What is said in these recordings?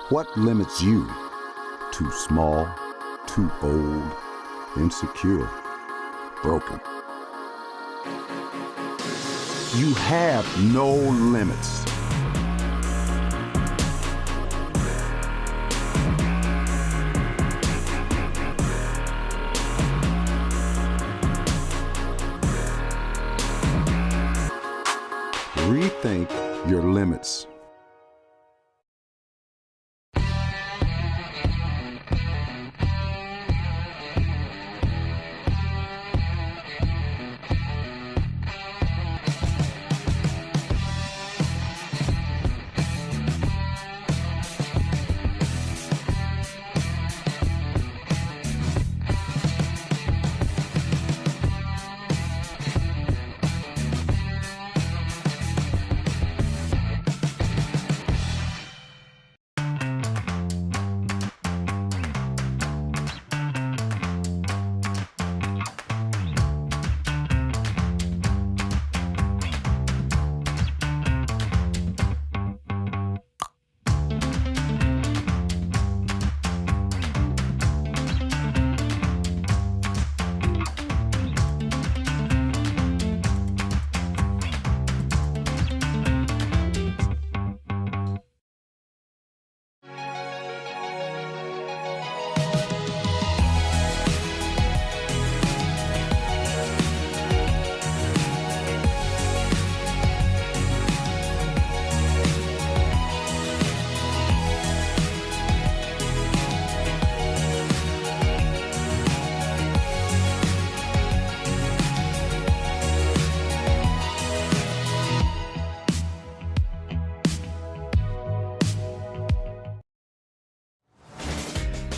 What limits you? Too small, too old, insecure, broken. You have no limits. Rethink your limits.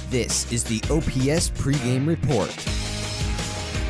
This is the OPS pregame report.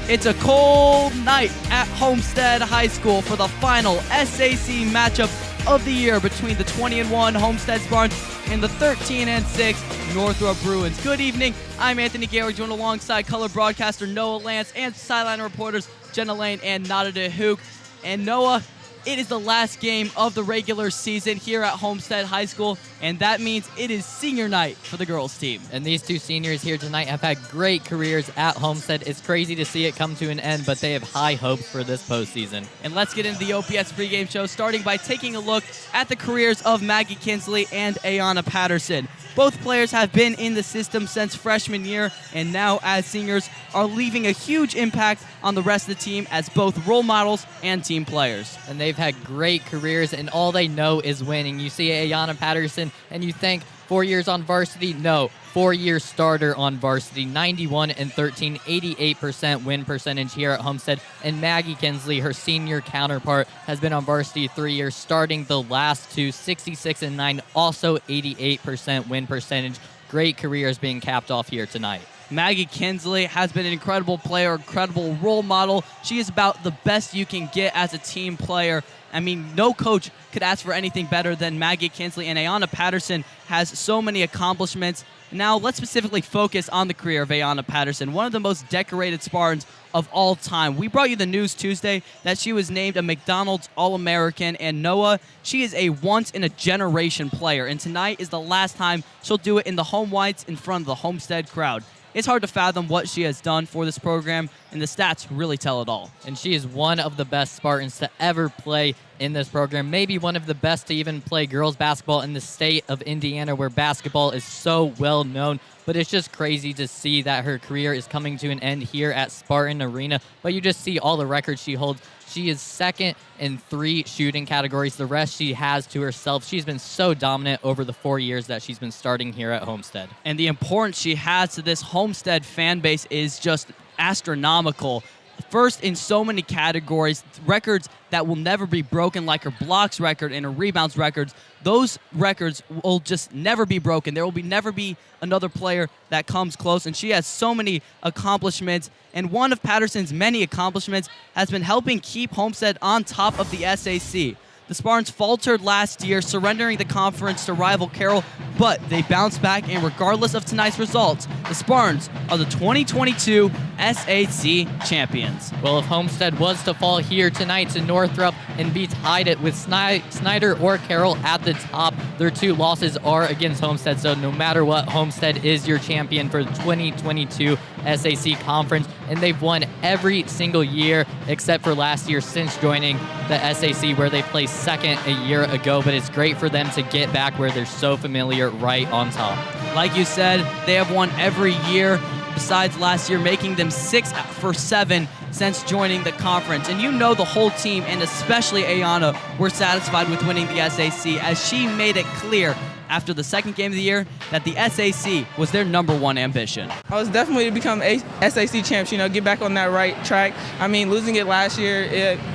It's a cold night at Homestead High School for the final SAC matchup of the year between the 20-1 Homestead Spartans and the 13-6 Northrop Bruins. Good evening. I'm Anthony Gery, joined alongside color broadcaster Noah Lancz and sideline reporters Jenna Lane and Nada DeHook. And Noah, it is the last game of the regular season here at Homestead High School, and that means it is senior night for the girls team. And these two seniors here tonight have had great careers at Homestead. It's crazy to see it come to an end, but they have high hopes for this postseason. And let's get into the OPS pregame show, starting by taking a look at the careers of Maggie Kinsley and Ayanna Patterson. Both players have been in the system since freshman year, and now as seniors are leaving a huge impact on the rest of the team as both role models and team players. And they've had great careers, and all they know is winning. You see Ayanna Patterson, and you think 4 years on varsity? No, 4-year starter on varsity, 91-13, 88% win percentage here at Homestead. And Maggie Kinsley, her senior counterpart, has been on varsity 3 years, starting the last two, 66-9, also 88% win percentage. Great careers being capped off here tonight. Maggie Kinsley has been an incredible player, incredible role model. She is about the best you can get as a team player. I mean, no coach could ask for anything better than Maggie Kinsley, and Ayanna Patterson has so many accomplishments. Now, let's specifically focus on the career of Ayanna Patterson, one of the most decorated Spartans of all time. We brought you the news Tuesday that she was named a McDonald's All-American, and Noah, she is a once-in-a-generation player, and tonight is the last time she'll do it in the home whites in front of the Homestead crowd. It's hard to fathom what she has done for this program, and the stats really tell it all. And she is one of the best Spartans to ever play in this program, maybe one of the best to even play girls basketball in the state of Indiana, where basketball is so well known. But it's just crazy to see that her career is coming to an end here at Spartan Arena. But you just see all the records she holds. She is second in 3 shooting categories. The rest she has to herself. She's been so dominant over the 4 years that she's been starting here at Homestead. And the importance she has to this Homestead fan base is just astronomical. First in so many categories, records that will never be broken, like her blocks record and her rebounds records. Those records will just never be broken. There will never be another player that comes close, and she has so many accomplishments. And one of Patterson's many accomplishments has been helping keep Homestead on top of the SAC. The Spartans faltered last year, surrendering the conference to rival Carroll, but they bounced back, and regardless of tonight's results, the Spartans are the 2022 SAC champions. Well, if Homestead was to fall here tonight to Northrop and be tied it with Snyder or Carroll at the top, their 2 losses are against Homestead. So no matter what, Homestead is your champion for the 2022 SAC conference, and they've won every single year except for last year since joining the SAC, where they placed second a year ago. But it's great for them to get back where they're so familiar, right on top. Like you said, they have won every year besides last year, making them 6 for 7 since joining the conference. And you know the whole team, and especially Ayana, were satisfied with winning the SAC, as she made it clear after the second game of the year that the SAC was their #1 ambition. I was definitely to become SAC champs, get back on that right track. I mean, losing it last year,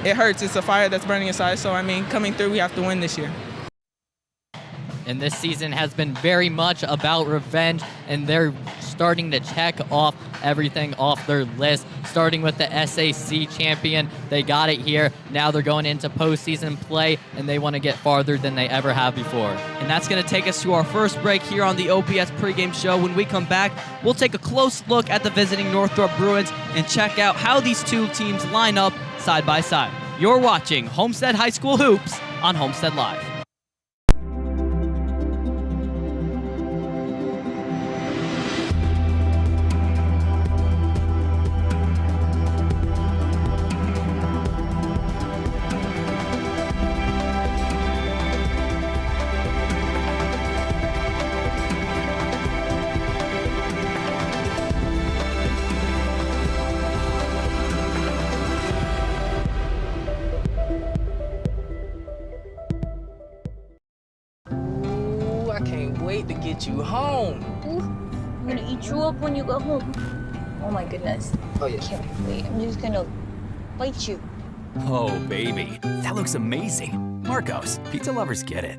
it hurts. It's a fire that's burning inside. So, I mean, coming through, we have to win this year. And this season has been very much about revenge, and they're starting to check off everything off their list, starting with the SAC champion. They got it here. Now they're going into postseason play, and they want to get farther than they ever have before. And that's going to take us to our first break here on the OPS pregame show. When we come back, we'll take a close look at the visiting Northrop Bruins and check out how these 2 teams line up side by side. You're watching Homestead High School Hoops on Homestead Live. To get you home. Ooh, I'm gonna eat you up when you go home. Oh my goodness. Oh yeah. Can't wait. I'm just gonna bite you. Oh, baby, that looks amazing. Marcos, pizza lovers get it.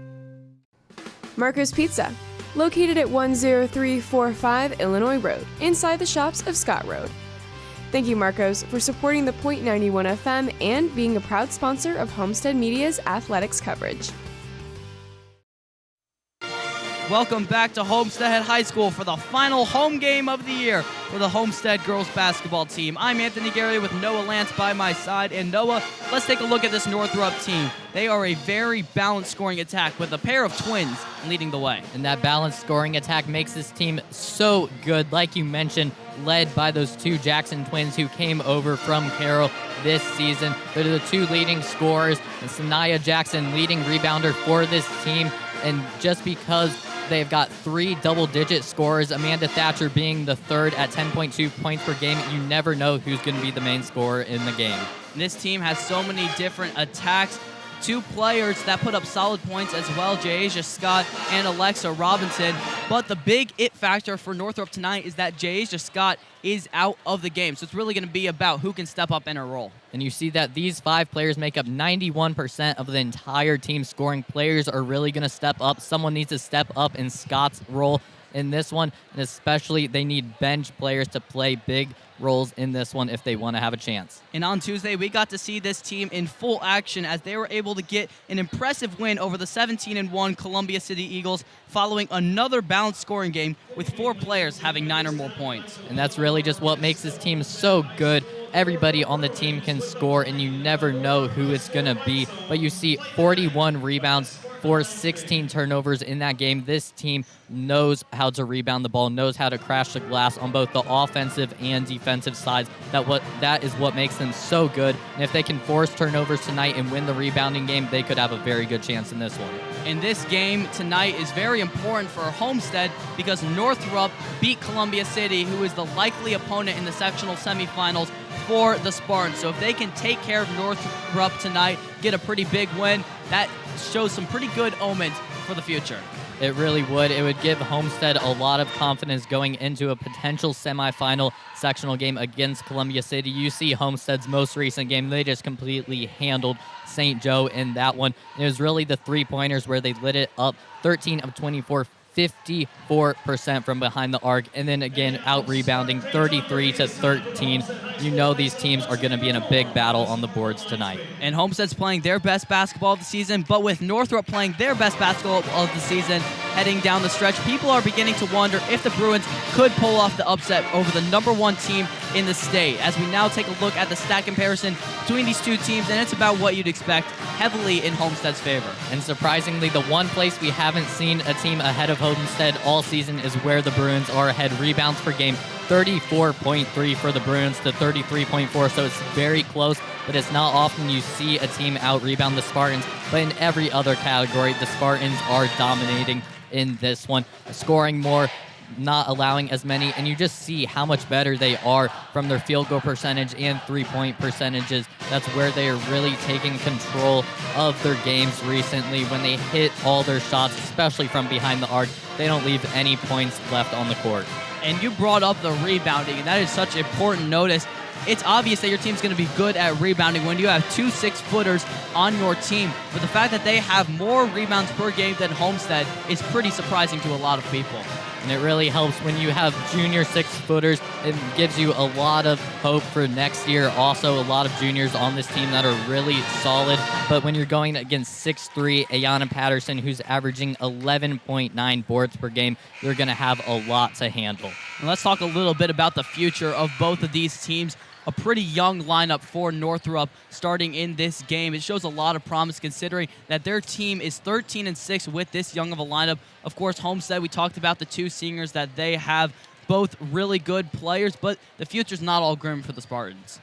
Marco's Pizza, located at 10345 Illinois Road, inside the shops of Scott Road. Thank you, Marcos, for supporting the .91 FM and being a proud sponsor of Homestead Media's athletics coverage. Welcome back to Homestead High School for the final home game of the year for the Homestead girls basketball team. I'm Anthony Gery with Noah Lancz by my side. And Noah, let's take a look at this Northrop team. They are a very balanced scoring attack with a pair of twins leading the way. And that balanced scoring attack makes this team so good, like you mentioned, led by those 2 Jackson twins who came over from Carroll this season. They're the 2 leading scorers, and Sanaya Jackson, leading rebounder for this team. And just because they've got 3 double-digit scorers, Amanda Thatcher being the 3rd at 10.2 points per game, you never know who's going to be the main scorer in the game. This team has so many different attacks. 2 players that put up solid points as well, Jasia Scott and Alexa Robinson. But the big it factor for Northrop tonight is that Jasia Scott is out of the game. So it's really going to be about who can step up in her role. And you see that these 5 players make up 91% of the entire team scoring. Players are really going to step up. Someone needs to step up in Scott's role in this one, and especially they need bench players to play big roles in this one if they want to have a chance. And on Tuesday, we got to see this team in full action as they were able to get an impressive win over the 17-1 Columbia City Eagles, following another balanced scoring game with 4 players having 9 or more points. And that's really just what makes this team so good. Everybody on the team can score, and you never know who it's going to be. But you see 41 rebounds for 16 turnovers in that game. This team knows how to rebound the ball, knows how to crash the glass on both the offensive and defensive sides. That is what makes them so good. And if they can force turnovers tonight and win the rebounding game, they could have a very good chance in this one. And this game tonight is very important for Homestead because Northrop beat Columbia City, who is the likely opponent in the sectional semifinals for the Spartans. So if they can take care of Northrop tonight, get a pretty big win, that shows some pretty good omens for the future. It really would. It would give Homestead a lot of confidence going into a potential semifinal sectional game against Columbia City. You see Homestead's most recent game, they just completely handled St. Joe in that one. It was really the 3-pointers where they lit it up. 13 of 24 54% from behind the arc, and then again out rebounding 33-13. You know these teams are going to be in a big battle on the boards tonight. And Homestead's playing their best basketball of the season, but with Northrop playing their best basketball of the season heading down the stretch, people are beginning to wonder if the Bruins could pull off the upset over the #1 team in the state. As we now take a look at the stat comparison between these two teams, and it's about what you'd expect, heavily in Homestead's favor. And surprisingly, the one place we haven't seen a team ahead of Homestead all season is where the Bruins are ahead. Rebounds per game, 34.3 for the Bruins to 33.4, so it's very close, but it's not often you see a team out-rebound the Spartans. But in every other category, the Spartans are dominating in this one, scoring more, not allowing as many, and you just see how much better they are from their field goal percentage and three-point percentages. That's where they are really taking control of their games recently. When they hit all their shots, especially from behind the arc, they don't leave any points left on the court. And you brought up the rebounding, and that is such important notice. It's obvious that your team's going to be good at rebounding when you have 2 6-footers on your team, but the fact that they have more rebounds per game than Homestead is pretty surprising to a lot of people. And it really helps when you have junior 6-footers. It gives you a lot of hope for next year. Also, a lot of juniors on this team that are really solid. But when you're going against 6'3", Ayanna Patterson, who's averaging 11.9 boards per game, you're going to have a lot to handle. And let's talk a little bit about the future of both of these teams. A pretty young lineup for Northrop starting in this game. It shows a lot of promise considering that their team is 13-6 with this young of a lineup. Of course, Homestead, we talked about the 2 seniors that they have, both really good players, but the future's not all grim for the Spartans.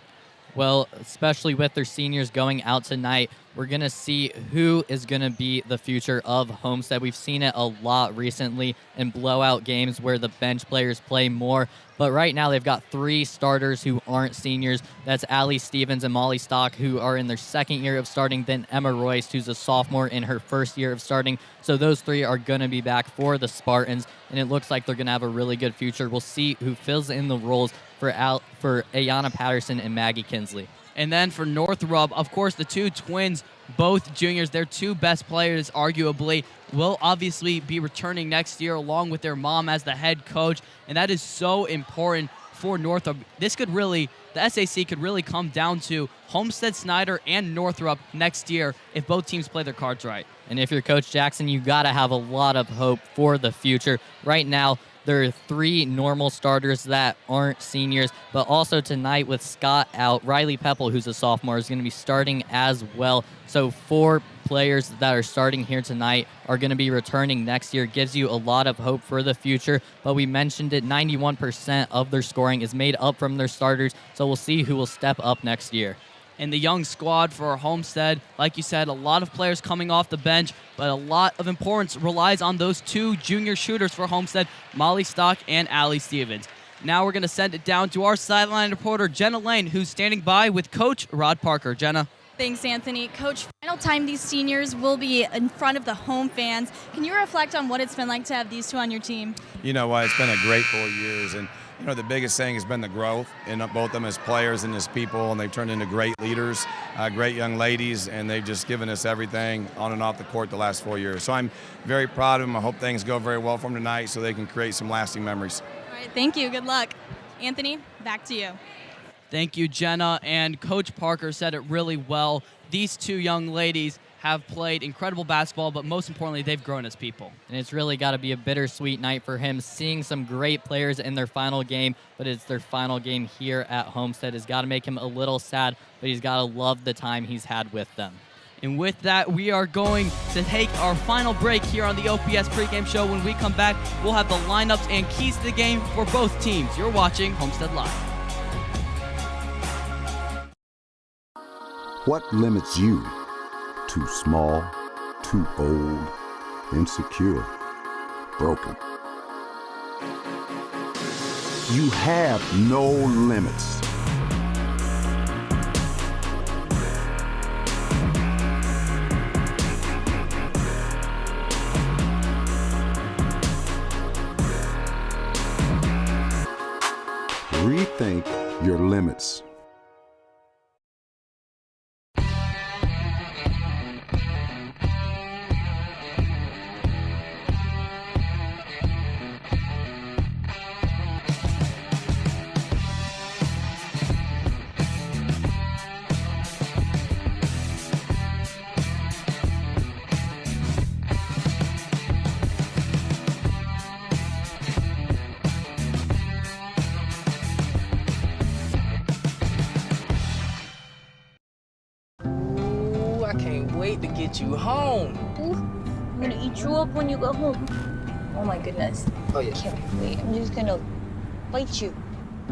Well, especially with their seniors going out tonight, we're going to see who is going to be the future of Homestead. We've seen it a lot recently in blowout games where the bench players play more. But right now they've got 3 starters who aren't seniors. That's Allie Stevens and Molly Stock, who are in their 2nd year of starting. Then Emma Royce, who's a sophomore in her 1st year of starting. So those 3 are going to be back for the Spartans, and it looks like they're going to have a really good future. We'll see who fills in the roles for Ayanna Patterson and Maggie Kinsley. And then for Northrop, of course, the 2 twins, both juniors, their 2 best players, arguably, will obviously be returning next year along with their mom as the head coach. And that is so important for Northrop. This could really, the SAC could really come down to Homestead, Snyder, and Northrop next year if both teams play their cards right. And if you're Coach Jackson, you got to have a lot of hope for the future. Right now, there are 3 normal starters that aren't seniors, but also tonight with Scott out, Riley Pepple, who's a sophomore, is going to be starting as well. So 4 players that are starting here tonight are going to be returning next year. Gives you a lot of hope for the future, but we mentioned it, 91% of their scoring is made up from their starters, so we'll see who will step up next year. And the young squad for Homestead, like you said, a lot of players coming off the bench, but a lot of importance relies on those 2 junior shooters for Homestead, Molly Stock and Allie Stevens. Now we're going to send it down to our sideline reporter, Jenna Lane, who's standing by with Coach Rod Parker. Jenna. Thanks, Anthony. Coach, final time these seniors will be in front of the home fans. Can you reflect on what it's been like to have these 2 on your team? You know what? It's been a great 4 years, and you know, the biggest thing has been the growth in both of them as players and as people, and they've turned into great leaders, great young ladies, and they've just given us everything on and off the court the last 4 years. So I'm very proud of them. I hope things go very well for them tonight so they can create some lasting memories. All right, thank you. Good luck. Anthony, back to you. Thank you, Jenna. And Coach Parker said it really well. These 2 young ladies have played incredible basketball, but most importantly, they've grown as people. And it's really got to be a bittersweet night for him, seeing some great players in their final game, but it's their final game here at Homestead. It's got to make him a little sad, but he's got to love the time he's had with them. And with that, we are going to take our final break here on the OPS pregame show. When we come back, we'll have the lineups and keys to the game for both teams. You're watching Homestead Live. What limits you? Too small, too old, insecure, broken. You have no limits. Rethink your limits. wait to get you home. Ooh, I'm gonna eat you up when you go home. Oh my goodness. Oh, yeah. Can't wait. I'm just gonna bite you.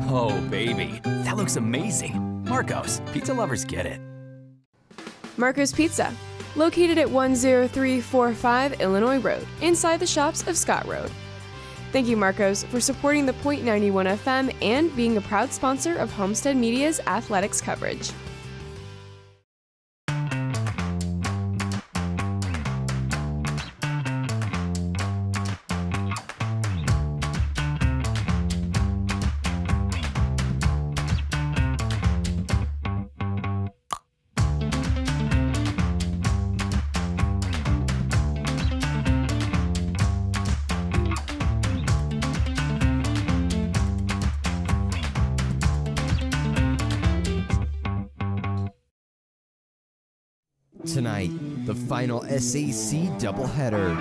Oh, baby. That looks amazing. Marcos, pizza lovers get it. Marco's Pizza, located at 10345 Illinois Road, inside the shops of Scott Road. Thank you, Marcos, for supporting the Point 91 FM and being a proud sponsor of Homestead Media's athletics coverage. Tonight, the final SAC doubleheader.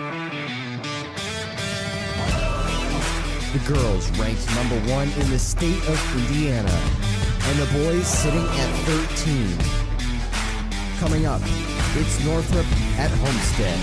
The girls ranked #1 in the state of Indiana, and the boys sitting at 13. Coming up, it's Northrop at Homestead.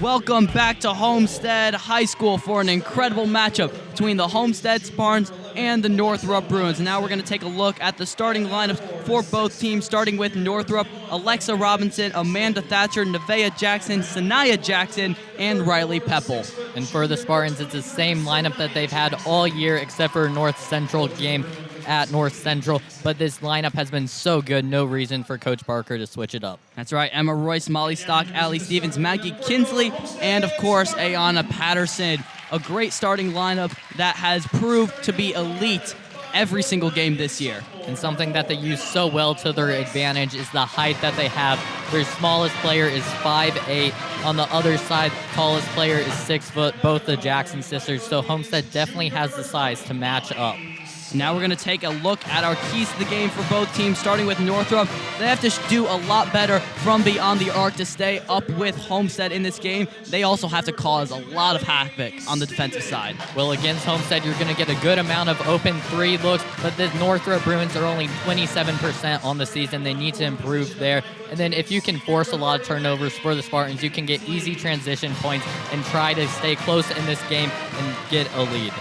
Welcome back to Homestead High School for an incredible matchup between the Homestead Spartans and the Northrop Bruins. Now we're going to take a look at the starting lineups for both teams, starting with Northrop: Alexa Robinson, Amanda Thatcher, Nevaeh Jackson, Sanaya Jackson, and Riley Pepple. And for the Spartans, it's the same lineup that they've had all year except for North Central game at North Central, but this lineup has been so good, no reason for Coach Parker to switch it up. That's right, Emma Royce, Molly Stock, Allie Stevens, Maggie Kinsley, and of course, Ayanna Patterson. A great starting lineup that has proved to be elite every single game this year. And something that they use so well to their advantage is the height that they have. Their smallest player is 5'8". On the other side, tallest player is 6 foot, both the Jackson sisters, so Homestead definitely has the size to match up. Now we're going to take a look at our keys to the game for both teams, starting with Northrop. They have to do a lot better from beyond the arc to stay up with Homestead in this game. They also have to cause a lot of havoc on the defensive side. Well, against Homestead, you're going to get a good amount of open 3 looks, but the Northrop Bruins are only 27% on the season. They need to improve there. And then if you can force a lot of turnovers for the Spartans, you can get easy transition points and try to stay close in this game and get a lead.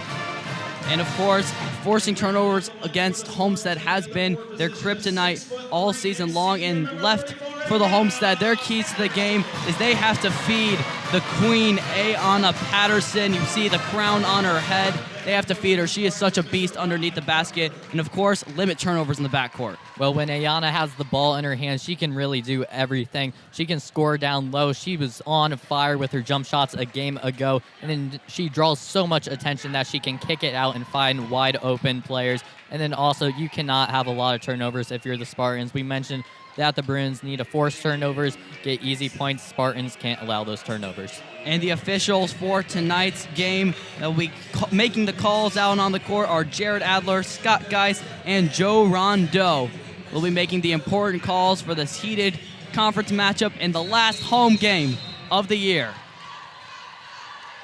And of course, forcing turnovers against Homestead has been their kryptonite all season long. And left for the Homestead, their keys to the game is they have to feed the queen, Ayanna Patterson. You see the crown on her head. They have to feed her. She is such a beast underneath the basket. And of course, limit turnovers in the backcourt. Well, when Ayanna has the ball in her hands, she can really do everything. She can score down low. She was on fire with her jump shots a game ago. And then she draws so much attention that she can kick it out and find wide open players. And then also, you cannot have a lot of turnovers if you're the Spartans. We mentioned that the Bruins need to force turnovers, get easy points. Spartans can't allow those turnovers. And the officials for tonight's game that will be making the calls out on the court are Jared Adler, Scott Geis, and Joe Rondeau. We'll be making the important calls for this heated conference matchup in the last home game of the year.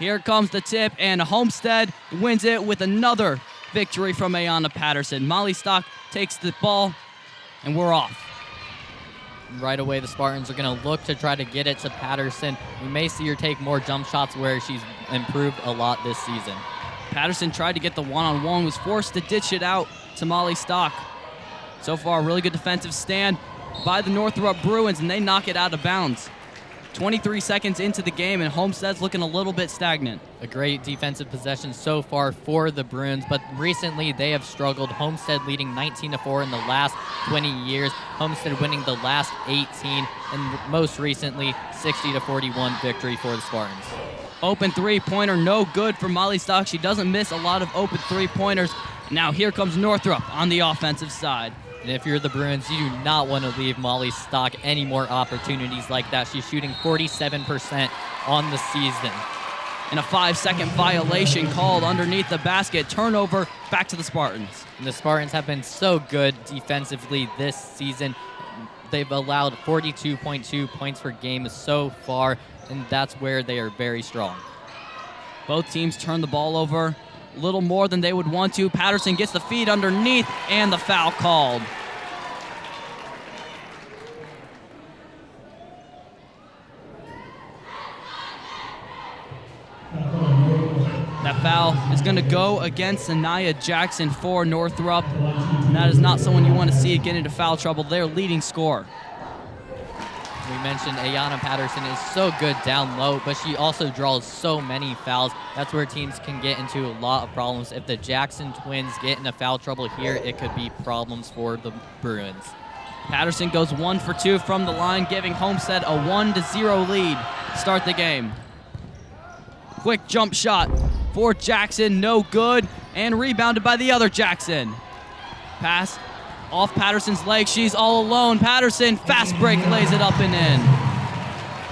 Here comes the tip, and Homestead wins it with another victory from Ayanna Patterson. Molly Stock takes the ball, and we're off. Right away, the Spartans are going to look to try to get it to Patterson. We may see her take more jump shots where she's improved a lot this season. Patterson tried to get the one-on-one, was forced to ditch it out to Molly Stock. So far, a really good defensive stand by the Northrop Bruins, and they knock it out of bounds. 23 seconds into the game, and Homestead's looking a little bit stagnant. A great defensive possession so far for the Bruins, but recently they have struggled. Homestead leading 19-4 in the last 20 years. Homestead winning the last 18, and most recently 60-41 victory for the Spartans. Open three-pointer, no good for Molly Stock. She doesn't miss a lot of open three-pointers. Now here comes Northrop on the offensive side. And if you're the Bruins, you do not want to leave Molly Stock any more opportunities like that. She's shooting 47% on the season. And a 5-second violation called underneath the basket. Turnover back to the Spartans. And the Spartans have been so good defensively this season. They've allowed 42.2 points per game so far, and that's where they are very strong. Both teams turn the ball over a little more than they would want to. Patterson gets the feed underneath, and the foul called. foul is going to go against Sanaya Jackson for Northrop. And that is not someone you want to see get into foul trouble. Their leading scorer. We mentioned Ayanna Patterson is so good down low, but she also draws so many fouls. That's where teams can get into a lot of problems. If the Jackson twins get into foul trouble here, it could be problems for the Bruins. Patterson goes 1 for 2 from the line, giving Homestead a 1-0 lead. Start the game. Quick jump shot for Jackson, no good, and rebounded by the other Jackson. Pass off Patterson's leg, she's all alone. Patterson, fast break, lays it up and in.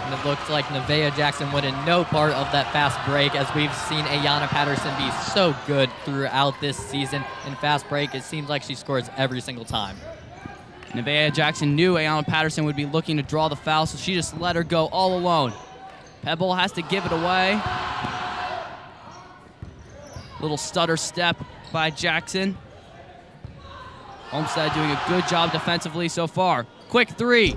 And it looked like Nevaeh Jackson wanted no part of that fast break, as we've seen Ayanna Patterson be so good throughout this season. In fast break, it seems like she scores every single time. Nevaeh Jackson knew Ayanna Patterson would be looking to draw the foul, so she just let her go all alone. Pebble has to give it away. Little stutter step by Jackson. Homestead doing a good job defensively so far. Quick three.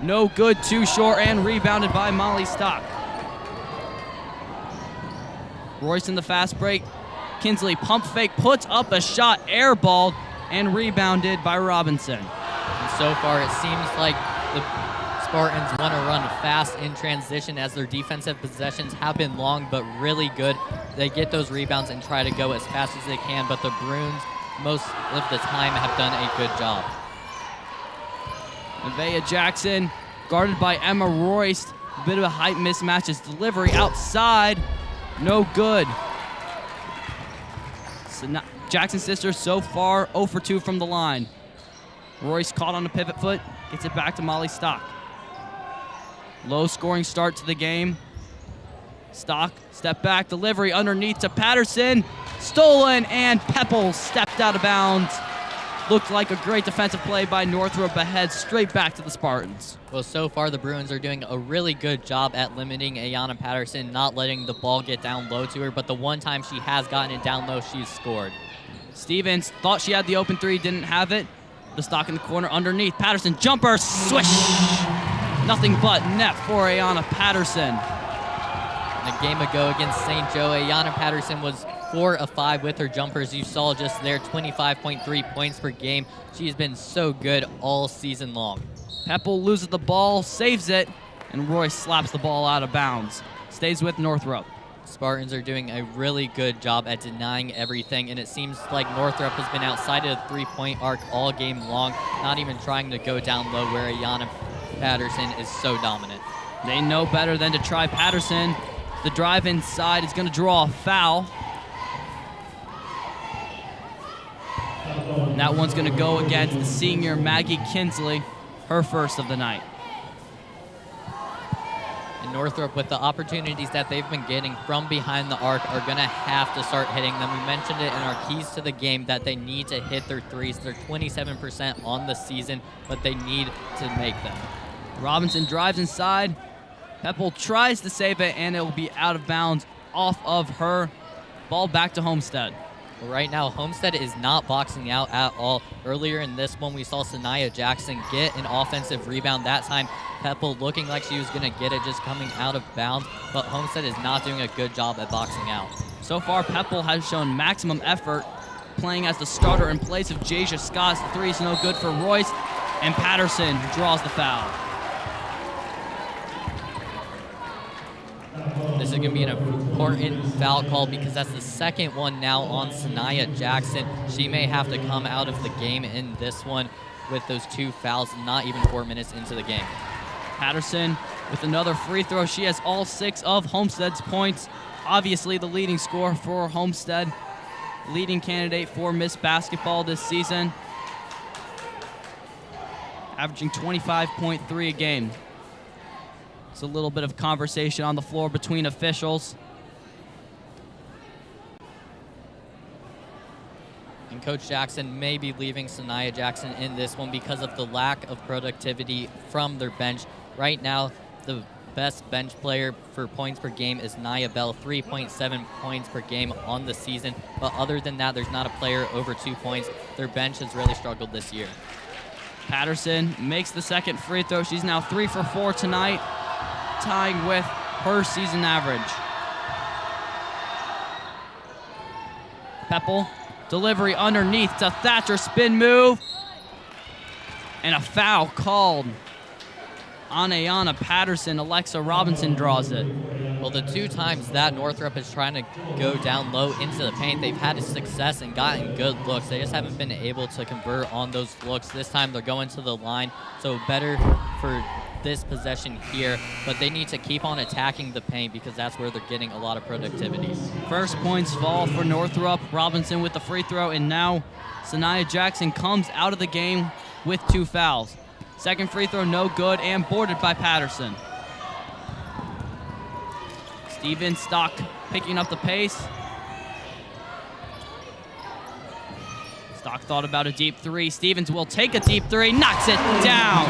No good, too short, and rebounded by Molly Stock. Royce in the fast break. Kinsley pump fake, puts up a shot, airballed, and rebounded by Robinson. And so far, it seems like the Spartans want to run fast in transition, as their defensive possessions have been long but really good. They get those rebounds and try to go as fast as they can, but the Bruins, most of the time, have done a good job. Nevaeh Jackson, guarded by Emma Royce. A bit of a height mismatch. His delivery outside, no good. So Jackson's sisters so far 0 for 2 from the line. Royce caught on the pivot foot, gets it back to Molly Stock. Low scoring start to the game. Stock, step back, delivery underneath to Patterson. Stolen, and Pepple stepped out of bounds. Looked like a great defensive play by Northrop, ahead straight back to the Spartans. Well, so far the Bruins are doing a really good job at limiting Ayanna Patterson, not letting the ball get down low to her, but the one time she has gotten it down low, she's scored. Stevens thought she had the open three, didn't have it. The Stock in the corner underneath. Patterson, jumper, swish! Nothing but net for Ayanna Patterson. A game ago against St. Joe, Ayanna Patterson was 4 of 5 with her jumpers. You saw just there, 25.3 points per game. She's been so good all season long. Pepple loses the ball, saves it, and Royce slaps the ball out of bounds. Stays with Northrop. Spartans are doing a really good job at denying everything, and it seems like Northrop has been outside of the three-point arc all game long, not even trying to go down low where Ayanna Patterson is so dominant. They know better than to try Patterson. The drive inside is going to draw a foul. And that one's going to go against the senior Maggie Kinsley, her first of the night. And Northrop, with the opportunities that they've been getting from behind the arc, are going to have to start hitting them. We mentioned it in our keys to the game that they need to hit their threes. They're 27% on the season, but they need to make them. Robinson drives inside. Pepple tries to save it, and it will be out of bounds off of her. Ball back to Homestead. Right now, Homestead is not boxing out at all. Earlier in this one, we saw Sanaya Jackson get an offensive rebound. That time, Pepple looking like she was going to get it, just coming out of bounds. But Homestead is not doing a good job at boxing out. So far, Pepple has shown maximum effort, playing as the starter in place of Jasia Scott. The three is no good for Royce, and Patterson draws the foul. This is going to be an important foul call because that's the second one now on Sanaya Jackson. She may have to come out of the game in this one with those 2 fouls, not even 4 minutes into the game. Patterson with another free throw. She has all 6 of Homestead's points. Obviously the leading scorer for Homestead. Leading candidate for Miss Basketball this season. Averaging 25.3 a game. It's a little bit of conversation on the floor between officials. And Coach Jackson may be leaving Sanaya Jackson in this one because of the lack of productivity from their bench. Right now, the best bench player for points per game is Nia Bell, 3.7 points per game on the season. But other than that, there's not a player over 2 points. Their bench has really struggled this year. Patterson makes the second free throw. She's now 3 for 4 tonight, tying with her season average. Peppel, delivery underneath to Thatcher, spin move. And a foul called on Ayanna Patterson. Alexa Robinson draws it. Well, the 2 times that Northrop is trying to go down low into the paint, they've had success and gotten good looks. They just haven't been able to convert on those looks. This time they're going to the line, so better for this possession here, but they need to keep on attacking the paint because that's where they're getting a lot of productivity. First points fall for Northrop. Robinson with the free throw, and now Sanaya Jackson comes out of the game with 2 fouls. Second free throw, no good, and boarded by Patterson. Steven Stock picking up the pace. Stock thought about a deep 3. Stevens will take a deep 3, knocks it down.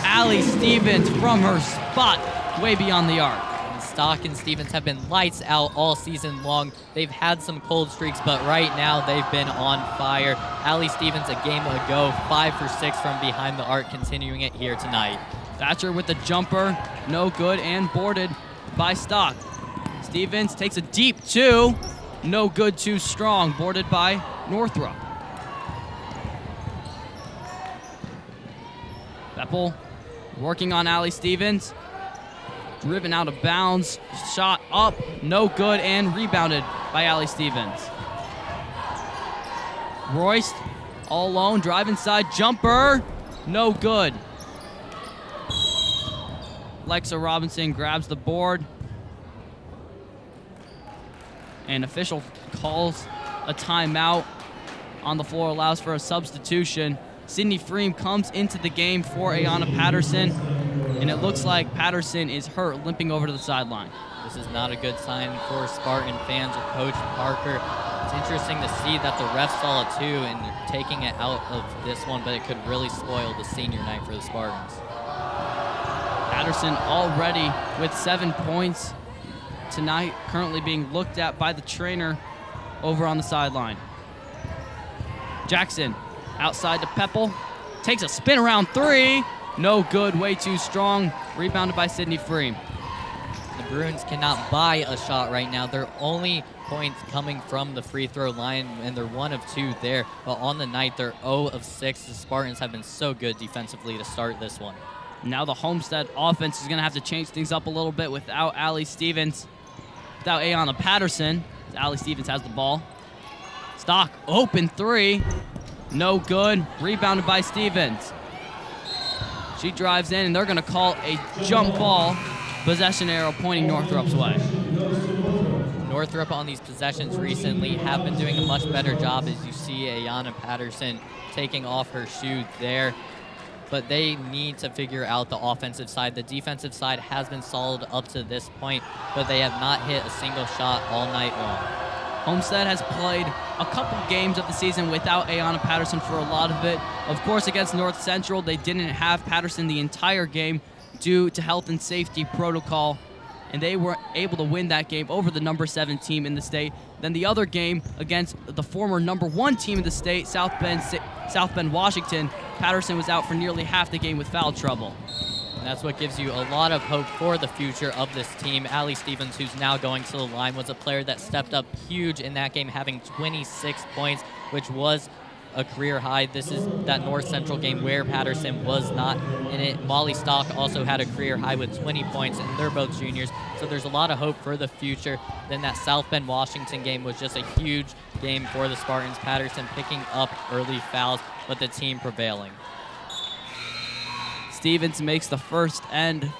Allie Stevens from her spot, way beyond the arc. Stock and Stevens have been lights out all season long. They've had some cold streaks, but right now they've been on fire. Allie Stevens a game ago, 5 for 6 from behind the arc, continuing it here tonight. Thatcher with the jumper, no good, and boarded by Stock. Stevens takes a deep 2, no good, too strong, boarded by Northrop. Peppel working on Allie Stevens. Driven out of bounds, shot up, no good, and rebounded by Allie Stevens. Royce, all alone, drive inside, jumper, no good. Alexa Robinson grabs the board. And official calls a timeout on the floor, allows for a substitution. Sydney Freem comes into the game for Ayanna Patterson. And it looks like Patterson is hurt, limping over to the sideline. This is not a good sign for Spartan fans or Coach Parker. It's interesting to see that the refs saw it too and they're taking it out of this one, but it could really spoil the senior night for the Spartans. Patterson already with 7 points tonight, currently being looked at by the trainer over on the sideline. Jackson outside to Peppel, takes a spin around 3. No good, way too strong. Rebounded by Sydney Freem. The Bruins cannot buy a shot right now. Their only points coming from the free throw line, and they're 1 of 2 there. But on the night, they're 0 of 6. The Spartans have been so good defensively to start this one. Now the Homestead offense is going to have to change things up a little bit without Allie Stevens, without Ayanna Patterson. Allie Stevens has the ball. Stock, open 3. No good. Rebounded by Stevens. She drives in, and they're going to call a jump ball. Possession arrow pointing Northrop's way. Northrop on these possessions recently have been doing a much better job, as you see Ayanna Patterson taking off her shoe there. But they need to figure out the offensive side. The defensive side has been solid up to this point, but they have not hit a single shot all night long. Homestead has played a couple games of the season without Ayanna Patterson for a lot of it. Of course, against North Central, they didn't have Patterson the entire game due to health and safety protocol, and they were able to win that game over the number 7 team in the state. Then the other game against the former number 1 team in the state, South Bend, Washington, Patterson was out for nearly half the game with foul trouble. And that's what gives you a lot of hope for the future of this team. Allie Stevens, who's now going to the line, was a player that stepped up huge in that game, having 26 points, which was a career high. This is that North Central game where Patterson was not in it. Molly Stock also had a career high with 20 points, and they're both juniors. So there's a lot of hope for the future. Then that South Bend Washington game was just a huge game for the Spartans. Patterson picking up early fouls, but the team prevailing. Stevens makes the first end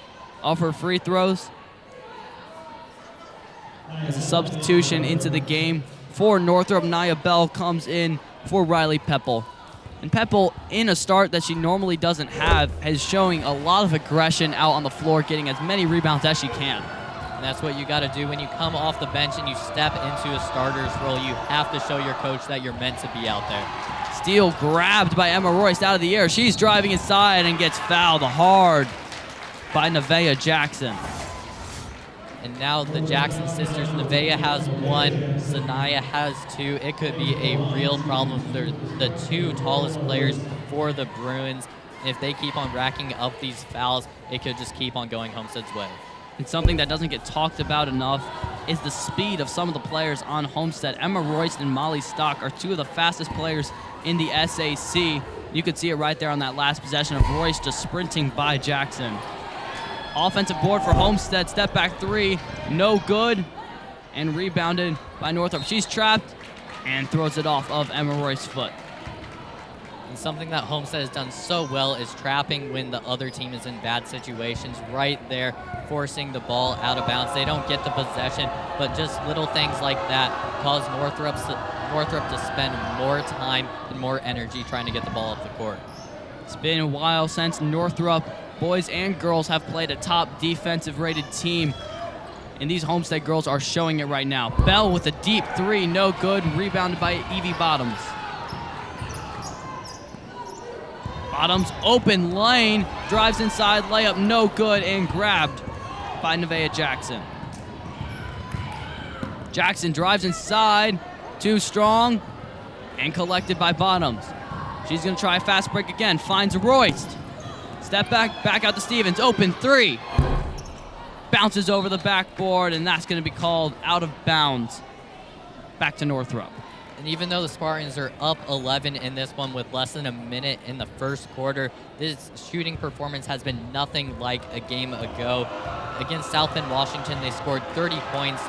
of her free throws. As a substitution into the game for Northrop, Nia Bell comes in for Riley Peppel. And Peppel, in a start that she normally doesn't have, is showing a lot of aggression out on the floor, getting as many rebounds as she can. And that's what you got to do when you come off the bench and you step into a starter's role. You have to show your coach that you're meant to be out there. Steal grabbed by Emma Royce out of the air. She's driving inside and gets fouled hard by Nevaeh Jackson. And now the Jackson sisters, Nevaeh has 1, Sanaya has 2. It could be a real problem. They're the 2 tallest players for the Bruins. And if they keep on racking up these fouls, it could just keep on going Homestead's way. It's something that doesn't get talked about enough is the speed of some of the players on Homestead. Emma Royce and Molly Stock are two of the fastest players in the SAC. You could see it right there on that last possession of Royce just sprinting by Jackson. Offensive board for Homestead. Step back three. No good. And rebounded by Northrop. She's trapped and throws it off of Emma Royce's foot. And something that Homestead has done so well is trapping when the other team is in bad situations. Right there, forcing the ball out of bounds. They don't get the possession, but just little things like that cause Northrop to spend more time and more energy trying to get the ball off the court. It's been a while since Northrop, boys and girls, have played a top defensive rated team. And these Homestead girls are showing it right now. Bell with a deep three, no good. Rebounded by Evie Bottoms. Bottoms, open lane, drives inside, layup, no good, and grabbed by Nevaeh Jackson. Jackson drives inside, too strong, and collected by Bottoms. She's gonna try a fast break again, finds Royce. Step back out to Stevens, open three. Bounces over the backboard, and that's gonna be called out of bounds. Back to Northrop. And even though the Spartans are up 11 in this one with less than a minute in the first quarter, this shooting performance has been nothing like a game ago. Against South Bend, Washington, they scored 30 points.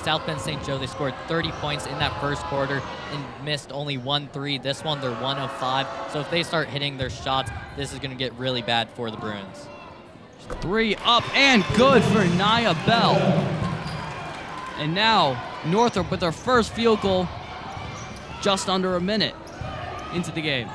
South Bend St. Joe, they scored 30 points in that first quarter and missed only 1 3. This one, they're 1 of 5. So if they start hitting their shots, this is going to get really bad for the Bruins. Three up and good for Nia Bell. And now Northrop with their first field goal just under a minute into the game.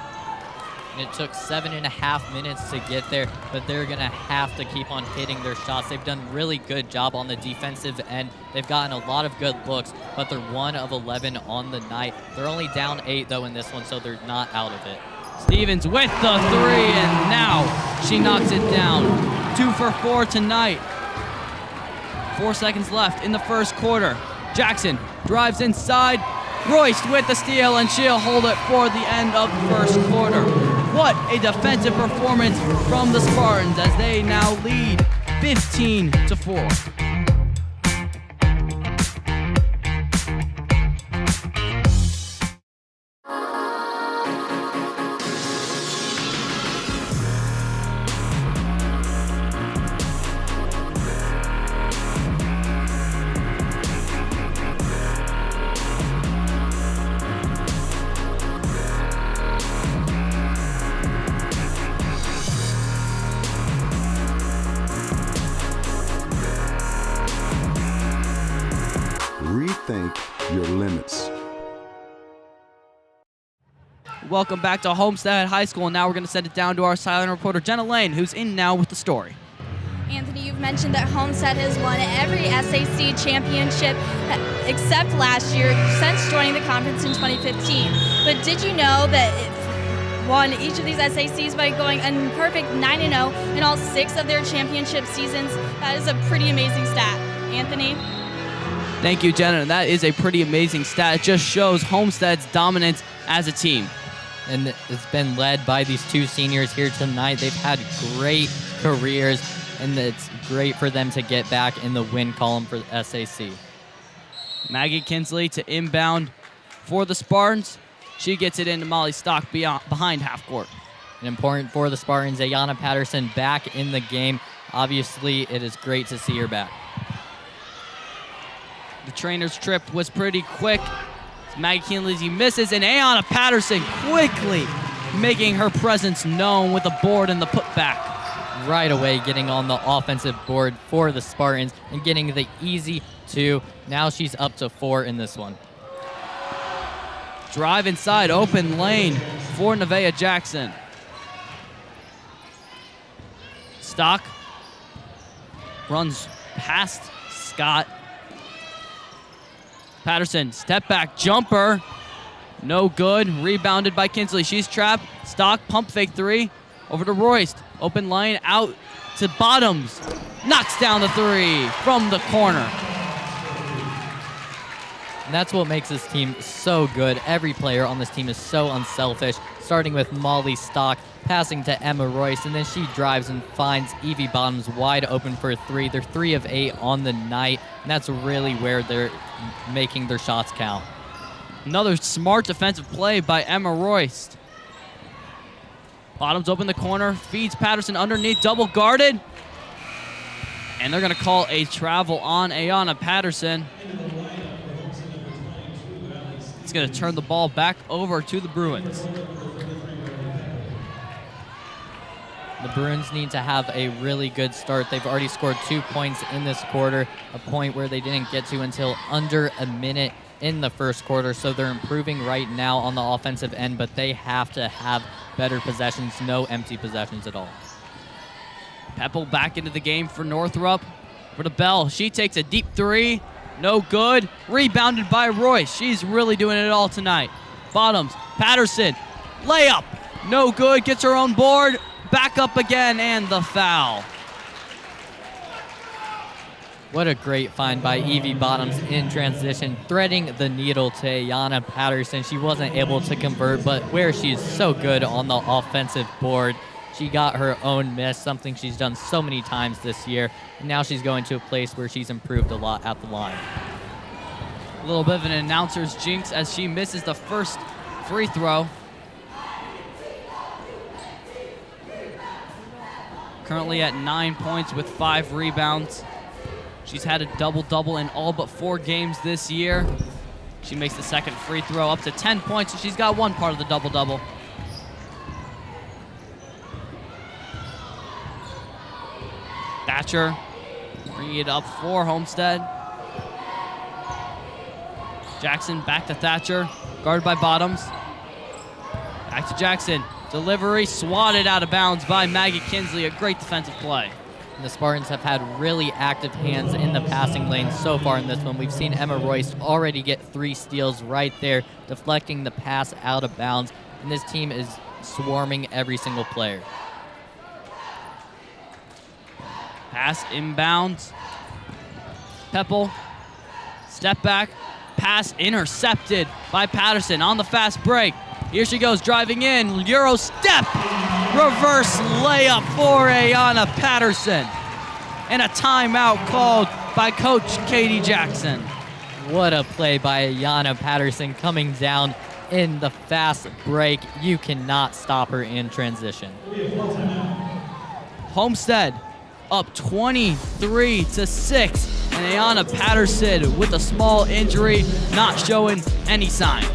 And it took 7.5 minutes to get there, but they're going to have to keep on hitting their shots. They've done a really good job on the defensive end. They've gotten a lot of good looks, but they're 1 of 11 on the night. They're only down 8, though, in this one, so they're not out of it. Stevens with the three, and now she knocks it down. 2 for 4 tonight. 4 seconds left in the first quarter. Jackson drives inside. Royce with the steal, and she'll hold it for the end of the first quarter. What a defensive performance from the Spartans as they now lead 15-4. Rethink your limits. Welcome back to Homestead High School, and now we're going to send it down to our sideline reporter, Jenna Lane, who's in now with the story. Anthony, you've mentioned that Homestead has won every SAC championship except last year since joining the conference in 2015. But did you know that it won each of these SACs by going a perfect 9-0 in all 6 of their championship seasons? That is a pretty amazing stat. Anthony? Thank you, Jenna. That is a pretty amazing stat. It just shows Homestead's dominance as a team. And it's been led by these 2 seniors here tonight. They've had great careers, and it's great for them to get back in the win column for the SAC. Maggie Kinsley to inbound for the Spartans. She gets it into Molly Stock behind half court. And important for the Spartans, Ayanna Patterson back in the game. Obviously, it is great to see her back. The trainer's trip was pretty quick. Maggie Kinsley misses, and Ayanna Patterson quickly making her presence known with the board and the putback. Right away getting on the offensive board for the Spartans and getting the easy 2. Now she's up to 4 in this one. Drive inside, open lane for Nevaeh Jackson. Stock runs past Scott. Patterson, step back jumper. No good. Rebounded by Kinsley. She's trapped. Stock, pump fake 3. Over to Royce. Open lane out to Bottoms. Knocks down the 3 from the corner. And that's what makes this team so good. Every player on this team is so unselfish, starting with Molly Stock, passing to Emma Royce, and then she drives and finds Evie Bottoms wide open for a 3. They're 3 of 8 on the night, and that's really where they're making their shots count. Another smart defensive play by Emma Royce. Bottoms open the corner, feeds Patterson underneath, double guarded. And they're going to call a travel on Ayanna Patterson. It's going to turn the ball back over to the Bruins. The Bruins need to have a really good start. They've already scored 2 points in this quarter, a point where they didn't get to until under a minute in the first quarter, so they're improving right now on the offensive end, but they have to have better possessions, no empty possessions at all. Peppel back into the game for Northrop. For the Bell, she takes a deep 3, no good. Rebounded by Royce. She's really doing it all tonight. Bottoms, Patterson, layup, no good, gets her own board. Back up again, and the foul. What a great find by Evie Bottoms in transition, threading the needle to Ayanna Patterson. She wasn't able to convert, but where she's so good on the offensive board, she got her own miss, something she's done so many times this year. And now she's going to a place where she's improved a lot at the line. A little bit of an announcer's jinx as she misses the first free throw. Currently at 9 points with 5 rebounds. She's had a double-double in all but 4 games this year. She makes the second free throw up to 10 points, so she's got one part of the double-double. Thatcher bringing it up for Homestead. Jackson back to Thatcher, guarded by Bottoms. Back to Jackson. Delivery swatted out of bounds by Maggie Kinsley. A great defensive play. The Spartans have had really active hands in the passing lane so far in this one. We've seen Emma Royce already get 3 steals right there, deflecting the pass out of bounds. And this team is swarming every single player. Pass inbounds. Peppel, step back, pass intercepted by Patterson on the fast break. Here she goes, driving in, Euro step, reverse layup for Ayanna Patterson. And a timeout called by Coach Katie Jackson. What a play by Ayanna Patterson coming down in the fast break. You cannot stop her in transition. Homestead up 23-6, and Ayanna Patterson with a small injury, not showing any signs.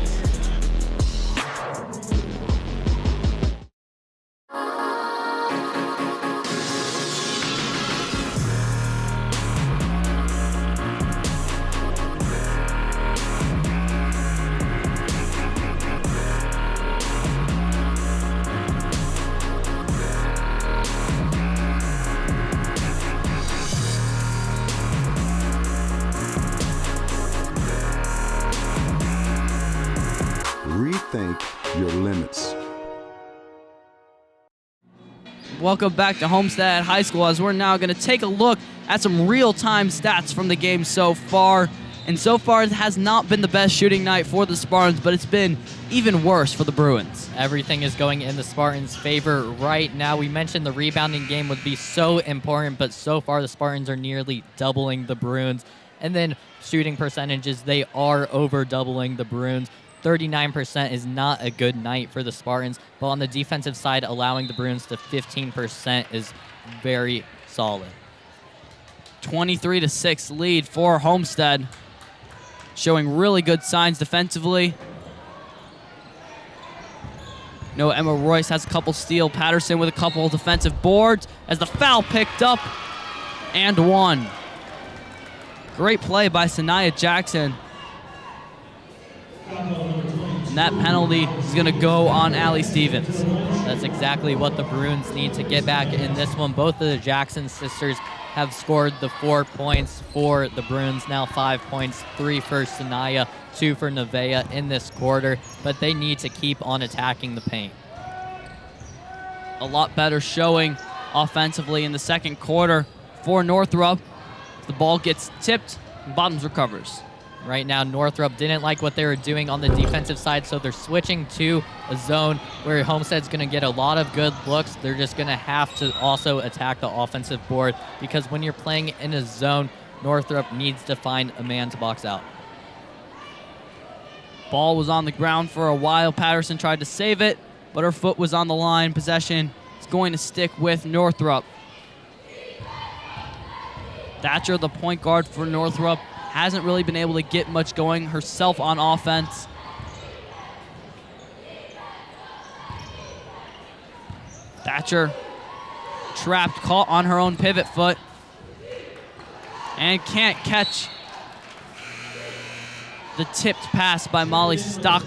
Rethink your limits. Welcome back to Homestead High School, as we're now going to take a look at some real-time stats from the game so far. And so far, it has not been the best shooting night for the Spartans, but it's been even worse for the Bruins. Everything is going in the Spartans' favor right now. We mentioned the rebounding game would be so important, but so far the Spartans are nearly doubling the Bruins. And then shooting percentages, they are over doubling the Bruins. 39% is not a good night for the Spartans, but on the defensive side, allowing the Bruins to 15% is very solid. 23-6 lead for Homestead, showing really good signs defensively. No, Emma Royce has a couple steal. Patterson with a couple defensive boards as the foul picked up and one. Great play by Sanaya Jackson. And that penalty is going to go on Allie Stevens. That's exactly what the Bruins need to get back in this one. Both of the Jackson sisters have scored the 4 points for the Bruins. Now 5 points, 3 for Sanaya, 2 for Nevaeh in this quarter. But they need to keep on attacking the paint. A lot better showing offensively in the second quarter for Northrop. The ball gets tipped, and Bottoms recovers. Right now, Northrop didn't like what they were doing on the defensive side, so they're switching to a zone where Homestead's going to get a lot of good looks. They're just going to have to also attack the offensive board, because when you're playing in a zone, Northrop needs to find a man to box out. Ball was on the ground for a while. Patterson tried to save it, but her foot was on the line. Possession is going to stick with Northrop. Thatcher, the point guard for Northrop, hasn't really been able to get much going herself on offense. Thatcher trapped, caught on her own pivot foot, and can't catch the tipped pass by Molly Stock.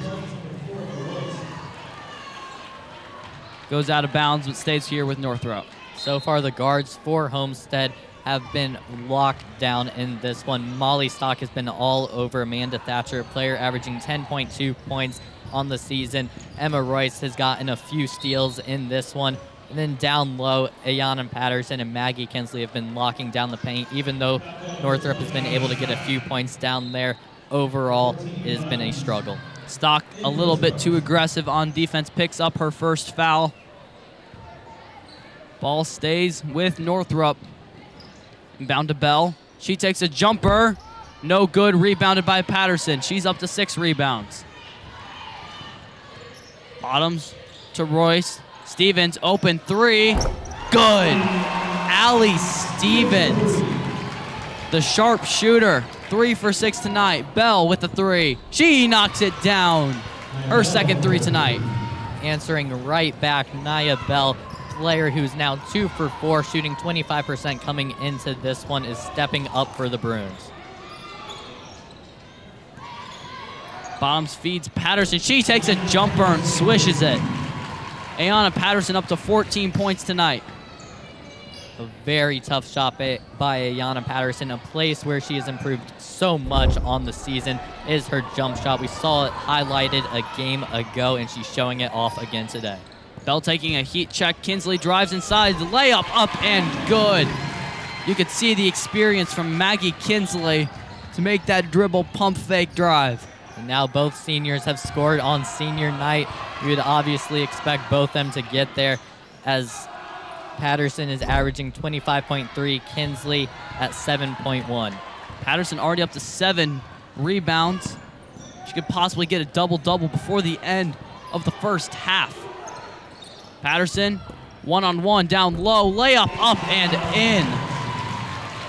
Goes out of bounds, but stays here with Northrop. So far, the guards for Homestead have been locked down in this one. Molly Stock has been all over Amanda Thatcher, player averaging 10.2 points on the season. Emma Royce has gotten a few steals in this one. And then down low, Ayanna Patterson and Maggie Kinsley have been locking down the paint. Even though Northrop has been able to get a few points down there, overall it has been a struggle. Stock a little bit too aggressive on defense, picks up her first foul. Ball stays with Northrop. Inbound to Bell. She takes a jumper. No good. Rebounded by Patterson. She's up to 6 rebounds. Bottoms to Royce. Stevens, open 3. Good. Allie Stevens, the sharp shooter. 3 for 6 tonight. Bell with the 3. She knocks it down. Her second 3 tonight. Answering right back, Nia Bell, player who's now 2 for 4, shooting 25% coming into this one, is stepping up for the Bruins. Bottoms feeds Patterson. She takes a jumper and swishes it. Ayanna Patterson up to 14 points tonight. A very tough shot by Ayanna Patterson. A place where she has improved so much on the season is her jump shot. We saw it highlighted a game ago, and she's showing it off again today. Bell taking a heat check. Kinsley drives inside. The layup up and good. You could see the experience from Maggie Kinsley to make that dribble pump fake drive. And now both seniors have scored on senior night. You would obviously expect both them to get there, as Patterson is averaging 25.3, Kinsley at 7.1. Patterson already up to 7 rebounds. She could possibly get a double-double before the end of the first half. Patterson, one-on-one, down low, layup up and in.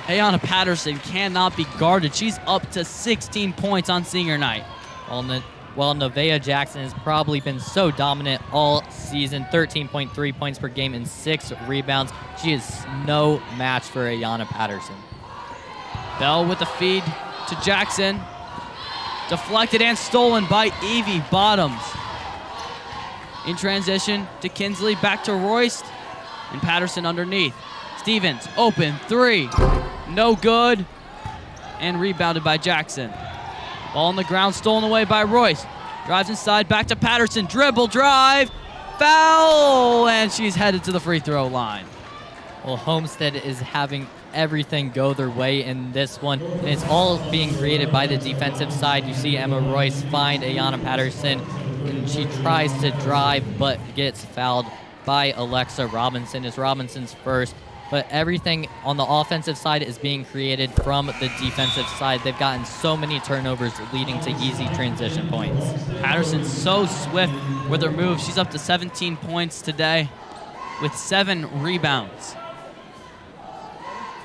Ayanna Patterson cannot be guarded. She's up to 16 points on senior night. Well, Nevaeh Jackson has probably been so dominant all season, 13.3 points per game and 6 rebounds. She is no match for Ayanna Patterson. Bell with the feed to Jackson. Deflected and stolen by Evie Bottoms. In transition to Kinsley, back to Royce, and Patterson underneath. Stevens, open 3. No good. And rebounded by Jackson. Ball on the ground, stolen away by Royce. Drives inside, back to Patterson. Dribble, drive, foul, and she's headed to the free throw line. Well, Homestead is having everything go their way in this one, and it's all being created by the defensive side. You see Emma Royce find Ayanna Patterson, and she tries to drive but gets fouled by Alexa Robinson. It's Robinson's first, but everything on the offensive side is being created from the defensive side. They've gotten so many turnovers leading to easy transition points. Patterson's so swift with her moves. She's up to 17 points today with 7 rebounds.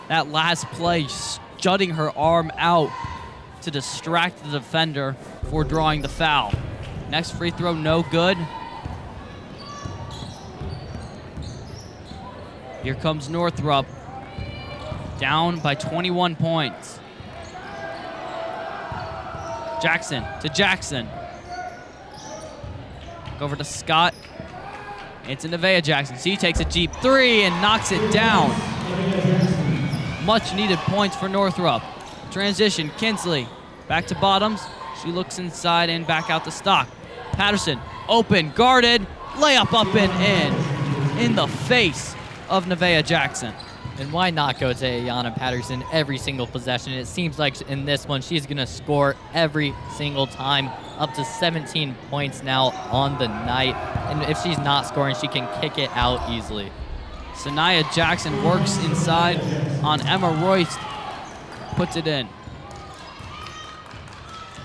That last play, jutting her arm out to distract the defender for drawing the foul. Next free throw, no good. Here comes Northrop, down by 21 points. Jackson to Jackson. Go over to Scott. It's Nevaeh Jackson. She takes a deep 3 and knocks it down. Much needed points for Northrop. Transition, Kinsley. Back to Bottoms. She looks inside and back out to Stock. Patterson, open, guarded, layup up and in the face of Nevaeh Jackson. And why not go to Ayanna Patterson every single possession? It seems like in this one, she's going to score every single time, up to 17 points now on the night. And if she's not scoring, she can kick it out easily. Sanaya Jackson works inside on Emma Royce, puts it in.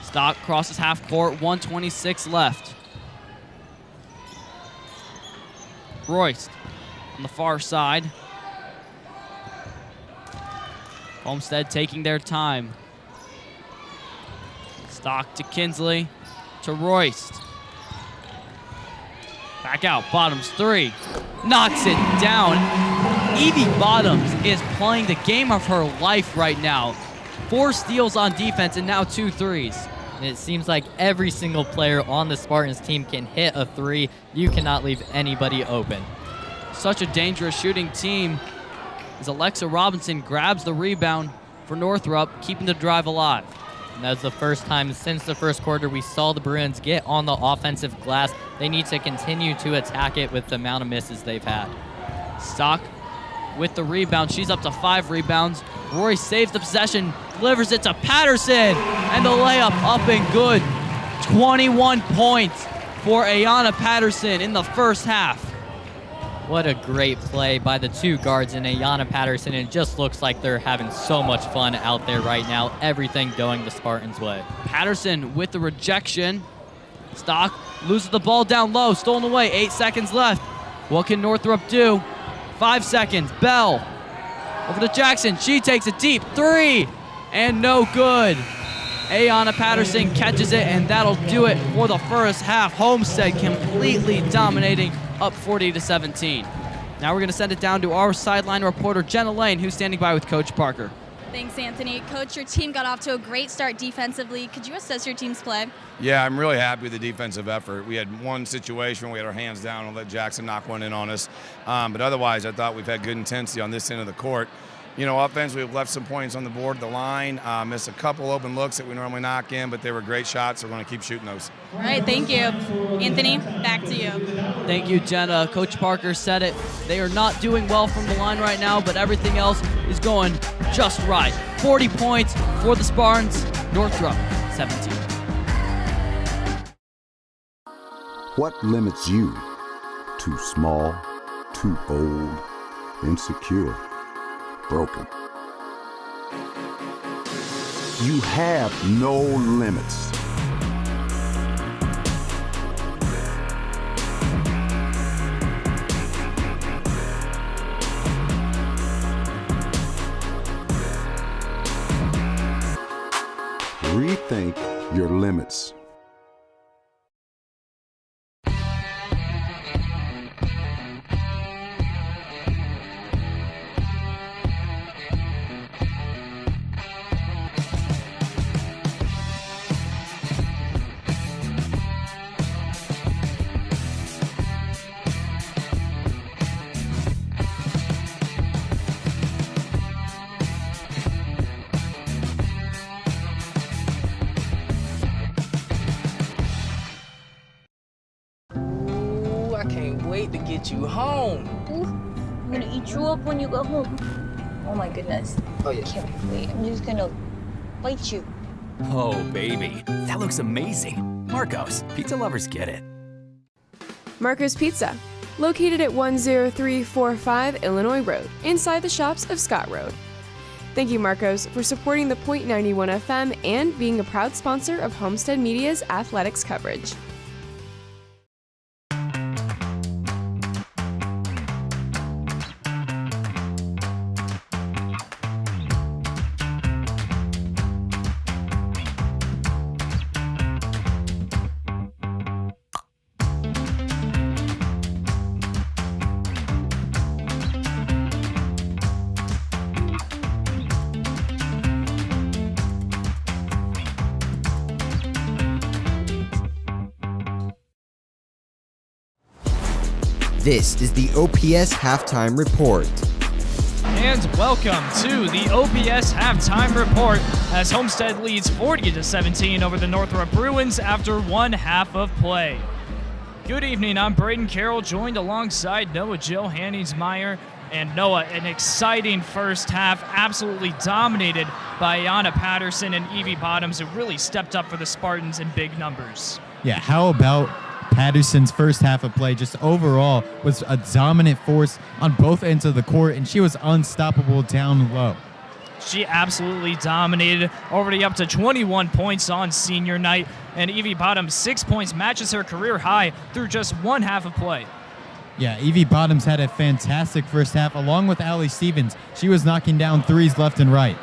Stock crosses half court, 1:26 left. Royce on the far side. Homestead taking their time. Stock to Kinsley, to Royce. Back out, Bottoms three. Knocks it down. Evie Bottoms is playing the game of her life right now. 4 steals on defense and now 2 threes. And it seems like every single player on the Spartans team can hit a 3. You cannot leave anybody open. Such a dangerous shooting team as Alexa Robinson grabs the rebound for Northrop, keeping the drive alive. And that's the first time since the first quarter we saw the Bruins get on the offensive glass. They need to continue to attack it with the amount of misses they've had. Stock with the rebound. She's up to 5 rebounds. Royce saves the possession, delivers it to Patterson, and the layup up and good. 21 points for Ayanna Patterson in the first half. What a great play by the 2 guards in Ayanna Patterson. It just looks like they're having so much fun out there right now. Everything going the Spartans' way. Patterson with the rejection. Stock loses the ball down low, stolen away, 8 seconds left. What can Northrop do? 5 seconds, Bell over to Jackson. She takes a deep 3 and no good. Ayanna Patterson catches it, and that'll do it for the first half. Homestead completely dominating, up 40-17. Now we're going to send it down to our sideline reporter, Jenna Lane, who's standing by with Coach Parker. Thanks, Anthony. Coach, your team got off to a great start defensively. Could you assess your team's play? Yeah, I'm really happy with the defensive effort. We had one situation where we had our hands down and let Jackson knock one in on us. But otherwise, I thought we've had good intensity on this end of the court. You know, offensively, we've left some points on the board, the line, missed a couple open looks that we normally knock in, but they were great shots, so we're going to keep shooting those. All right, thank you. Anthony, back to you. Thank you, Jenna. Coach Parker said it. They are not doing well from the line right now, but everything else is going just right. 40 points for the Spartans, Northrop 17. What limits you? Too small, too old, insecure, broken. You have no limits. Rethink your limits. To get you home. Ooh, I'm gonna eat you up when you go home. Oh my goodness. Oh yeah. Can't wait. I'm just gonna bite you. Oh, baby. That looks amazing. Marcos, pizza lovers get it. Marco's Pizza, located at 10345 Illinois Road, inside the shops of Scott Road. Thank you, Marcos, for supporting the Point 91 FM and being a proud sponsor of Homestead Media's athletics coverage. This is the OPS Halftime Report. And welcome to the OPS Halftime Report as Homestead leads 40-17 over the Northrop Bruins after one half of play. Good evening, I'm Brayden Carroll, joined alongside Noah Johanningsmeier. And Noah, an exciting first half, absolutely dominated by Ayanna Patterson and Evie Bottoms, who really stepped up for the Spartans in big numbers. Yeah, how about Patterson's first half of play? Just overall was a dominant force on both ends of the court, and she was unstoppable down low. She absolutely dominated, already up to 21 points on senior night, and Evie Bottoms 6 points, matches her career high through just one half of play. Yeah, Evie Bottoms had a fantastic first half, along with Allie Stevens. She was knocking down threes left and right.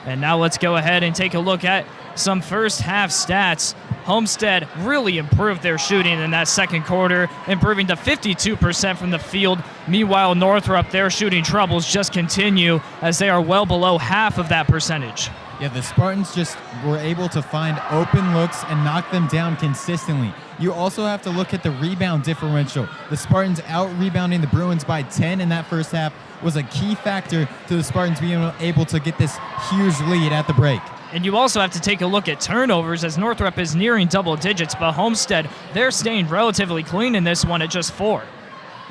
And now let's go ahead and take a look at some first half stats. Homestead really improved their shooting in that second quarter, improving to 52% from the field. Meanwhile, Northrop, their shooting troubles just continue as they are well below half of that percentage. Yeah, the Spartans just were able to find open looks and knock them down consistently. You also have to look at the rebound differential. The Spartans out-rebounding the Bruins by 10 in that first half was a key factor to the Spartans being able to get this huge lead at the break. And you also have to take a look at turnovers, as Northrop is nearing double digits, but Homestead, they're staying relatively clean in this one at just 4.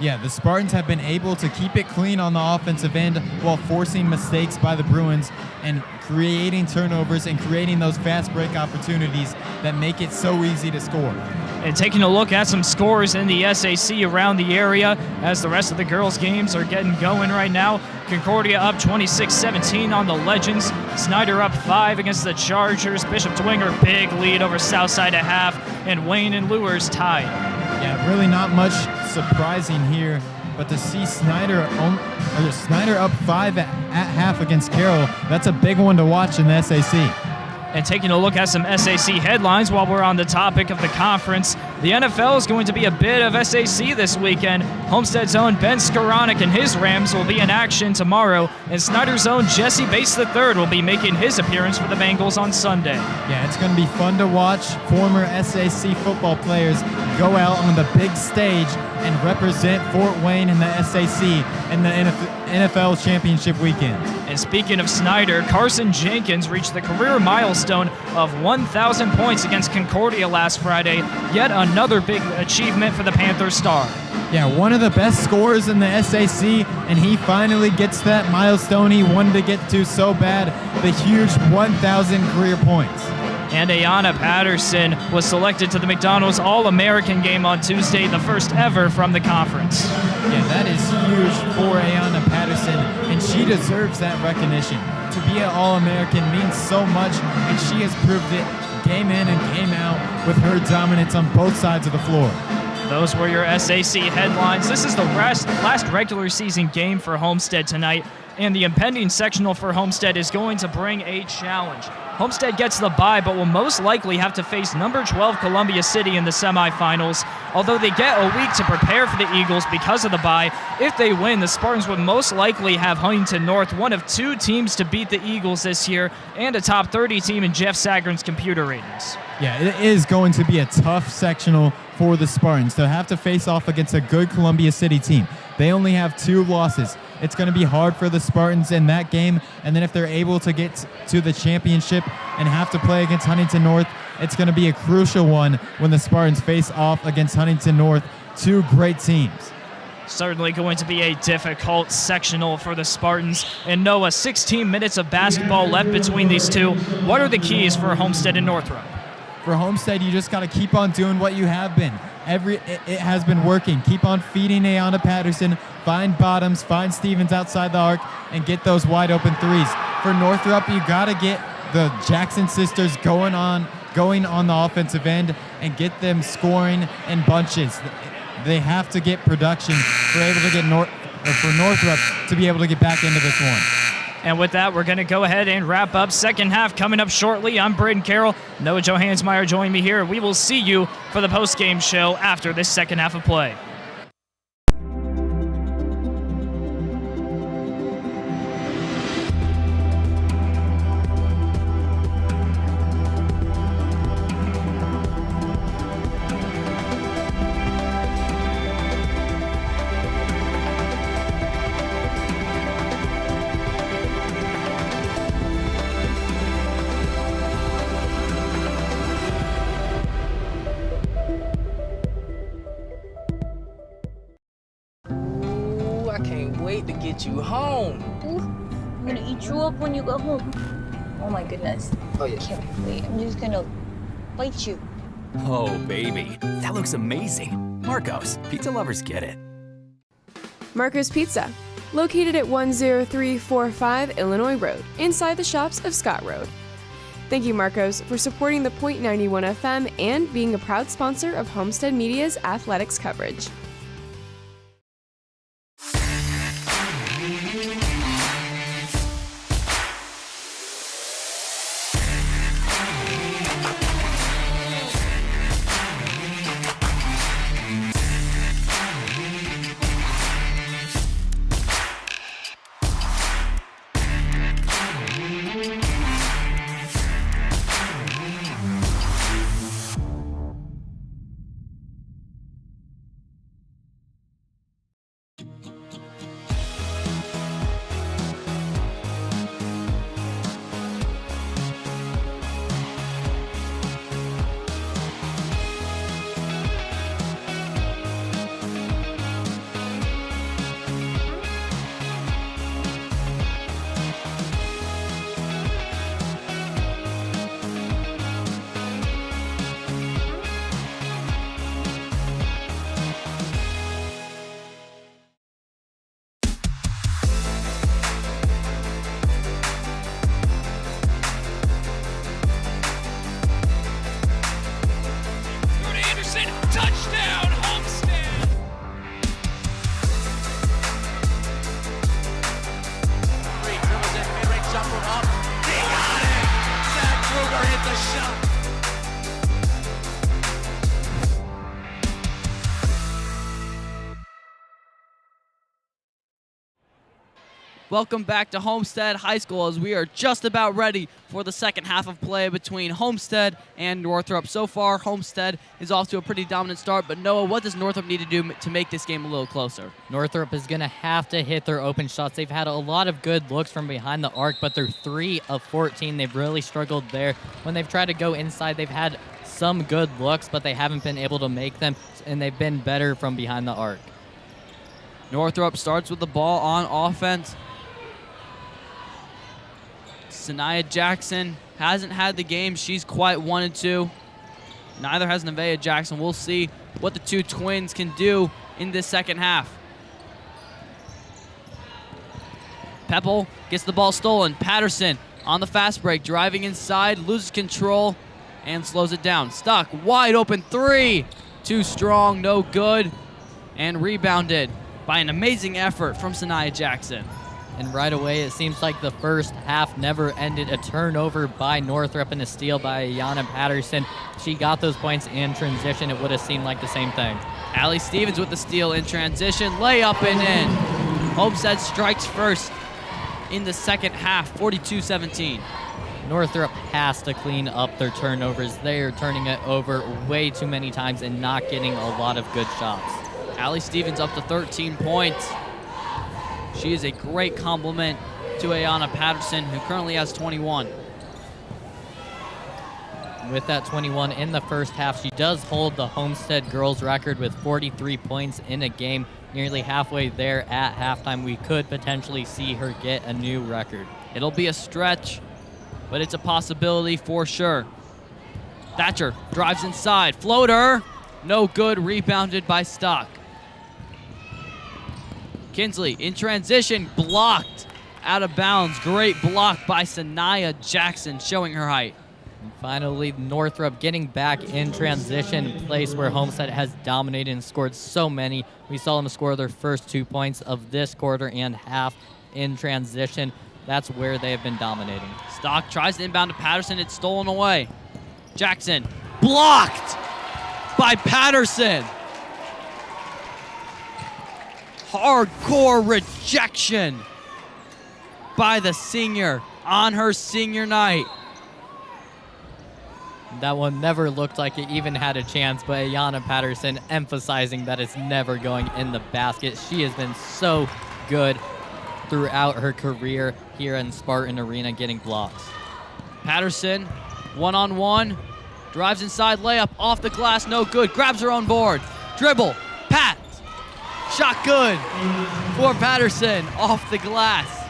Yeah, the Spartans have been able to keep it clean on the offensive end while forcing mistakes by the Bruins and creating turnovers and creating those fast break opportunities that make it so easy to score. And taking a look at some scores in the SAC around the area as the rest of the girls' games are getting going right now. Concordia up 26-17 on the Legends. Snyder up 5 against the Chargers. Bishop Dwenger big lead over Southside at half. And Wayne and Lures tied. Yeah, really not much surprising here, but to see Snyder up 5 at half against Carroll, that's a big one to watch in the SAC. And taking a look at some SAC headlines while we're on the topic of the conference, the NFL is going to be a bit of SAC this weekend. Homestead's own Ben Skoranek and his Rams will be in action tomorrow, and Snyder's own Jesse Bates III will be making his appearance for the Bengals on Sunday. Yeah, it's going to be fun to watch former SAC football players go out on the big stage and represent Fort Wayne in the SAC in the NFL championship weekend. And speaking of Snyder, Carson Jenkins reached the career milestone of 1,000 points against Concordia last Friday. Yet another big achievement for the Panther star. Yeah, one of the best scorers in the SAC, and he finally gets that milestone he wanted to get to so bad, the huge 1,000 career points. And Ayanna Patterson was selected to the McDonald's All-American game on Tuesday, the first ever from the conference. Yeah, that is huge for Ayanna Patterson, and she deserves that recognition. To be an All-American means so much, and she has proved it game in and game out with her dominance on both sides of the floor. Those were your SAC headlines. This is the last regular season game for Homestead tonight, and the impending sectional for Homestead is going to bring a challenge. Homestead gets the bye, but will most likely have to face number 12 Columbia City in the semifinals. Although they get a week to prepare for the Eagles because of the bye, if they win, the Spartans would most likely have Huntington North, one of 2 teams to beat the Eagles this year, and a top 30 team in Jeff Sagarin's computer ratings. Yeah, it is going to be a tough sectional for the Spartans. They'll have to face off against a good Columbia City team. They only have 2 losses. It's going to be hard for the Spartans in that game, and then if they're able to get to the championship and have to play against Huntington North, it's going to be a crucial one when the Spartans face off against Huntington North, 2 great teams. Certainly going to be a difficult sectional for the Spartans. And Noah, 16 minutes of basketball left between these two. What are the keys for Homestead and Northrop? For Homestead, you just got to keep on doing what you have been. It has been working. Keep on feeding Ayanna Patterson, find Bottoms, find Stevens outside the arc, and get those wide open threes. For Northrop, you got to get the Jackson sisters going on the offensive end and get them scoring in bunches. They have to get production for Northrop to be able to get back into this one. And with that, we're going to go ahead and wrap up second half coming up shortly. I'm Brayden Carroll. Noah Johanningsmeier joining me here. We will see you for the post-game show after this second half of play. get you home. Ooh, I'm gonna eat you up when you go home. Oh my goodness. Oh, yeah. Can't wait. I'm just gonna bite you. Oh, baby. That looks amazing. Marcos, pizza lovers get it. Marco's Pizza, located at 10345 Illinois Road, inside the shops of Scott Road. Thank you, Marcos, for supporting the Point 91 FM and being a proud sponsor of Homestead Media's athletics coverage. Touchdown, Homestead! Three dribbles in, mid-range jumper up. He got it! Zach Kruger hit the shot. Welcome back to Homestead High School as we are just about ready for the second half of play between Homestead and Northrop. So far, Homestead is off to a pretty dominant start, but Noah, what does Northrop need to do to make this game a little closer? Northrop is going to have to hit their open shots. They've had a lot of good looks from behind the arc, but they're 3 of 14. They've really struggled there. When they've tried to go inside, they've had some good looks, but they haven't been able to make them, and they've been better from behind the arc. Northrop starts with the ball on offense. Sanaya Jackson hasn't had the game she's quite wanted to. Neither has Nevaeh Jackson. We'll see what the two twins can do in this second half. Pepple gets the ball stolen. Patterson on the fast break, driving inside, loses control, and slows it down. Stuck, wide open three. Too strong, no good, and rebounded by an amazing effort from Sanaya Jackson. And right away, it seems like the first half never ended. A turnover by Northrop and a steal by Ayanna Patterson. She got those points in transition. It would have seemed like the same thing. Allie Stevens with the steal in transition. Layup and in. Homestead strikes first in the second half, 42-17. Northrop has to clean up their turnovers. They are turning it over way too many times and not getting a lot of good shots. Allie Stevens up to 13 points. She is a great compliment to Ayanna Patterson, who currently has 21. With that 21 in the first half, she does hold the Homestead girls record with 43 points in a game. Nearly halfway there at halftime, we could potentially see her get a new record. It'll be a stretch, but it's a possibility for sure. Thatcher drives inside. Floater, no good, rebounded by Stock. Kinsley in transition, blocked out of bounds. Great block by Sanaya Jackson, showing her height. And finally, Northrop getting back in transition, place where Homestead has dominated and scored so many. We saw them score their first 2 points of this quarter and half in transition. That's where they have been dominating. Stock tries to inbound to Patterson. It's stolen away. Jackson blocked by Patterson. Hardcore rejection by the senior on her senior night. That one never looked like it even had a chance, but Ayanna Patterson emphasizing that it's never going in the basket. She has been so good throughout her career here in Spartan Arena getting blocks. Patterson, one-on-one, drives inside, layup, off the glass, no good, grabs her own board, dribble, Pat, Shot good for Patterson off the glass.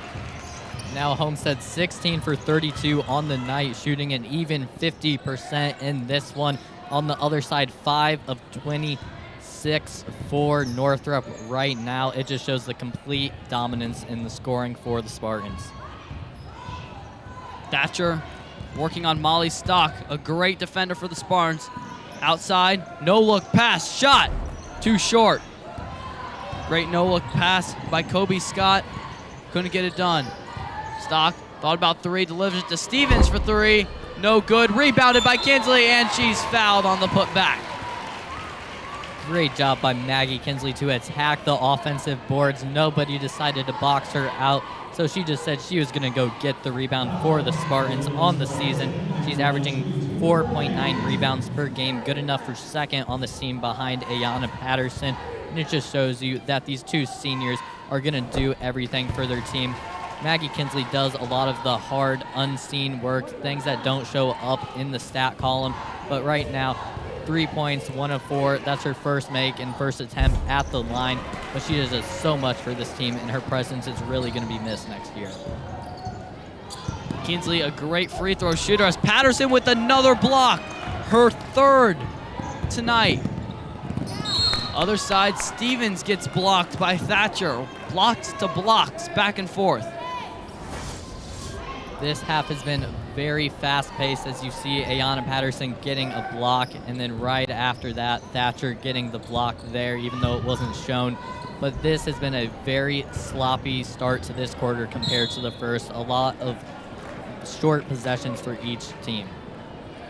Now Homestead 16 for 32 on the night, shooting an even 50% in this one. On the other side, 5 of 26 for Northrop right now. It just shows the complete dominance in the scoring for the Spartans. Thatcher working on Molly Stock, a great defender for the Spartans. Outside, no look pass, shot, too short. Great no look pass by Kobe Scott, couldn't get it done. Stock thought about three, delivers it to Stevens for three, no good. Rebounded by Kinsley, and she's fouled on the putback. Great job by Maggie Kinsley to attack the offensive boards. Nobody decided to box her out, so she just said she was going to go get the rebound for the Spartans on the season. She's averaging 4.9 rebounds per game, good enough for second on the team behind Ayanna Patterson. And it just shows you that these two seniors are going to do everything for their team. Maggie Kinsley does a lot of the hard, unseen work, things that don't show up in the stat column. But right now, 3 points, 1 of 4. That's her first make and first attempt at the line. But she does so much for this team, and her presence is really going to be missed next year. Kinsley, a great free throw shooter, as Patterson with another block. Her third tonight. Other side, Stevens gets blocked by Thatcher. Blocks to blocks, back and forth. This half has been very fast-paced, as you see Ayanna Patterson getting a block, and then right after that, Thatcher getting the block there, even though it wasn't shown. But this has been a very sloppy start to this quarter compared to the first. A lot of short possessions for each team.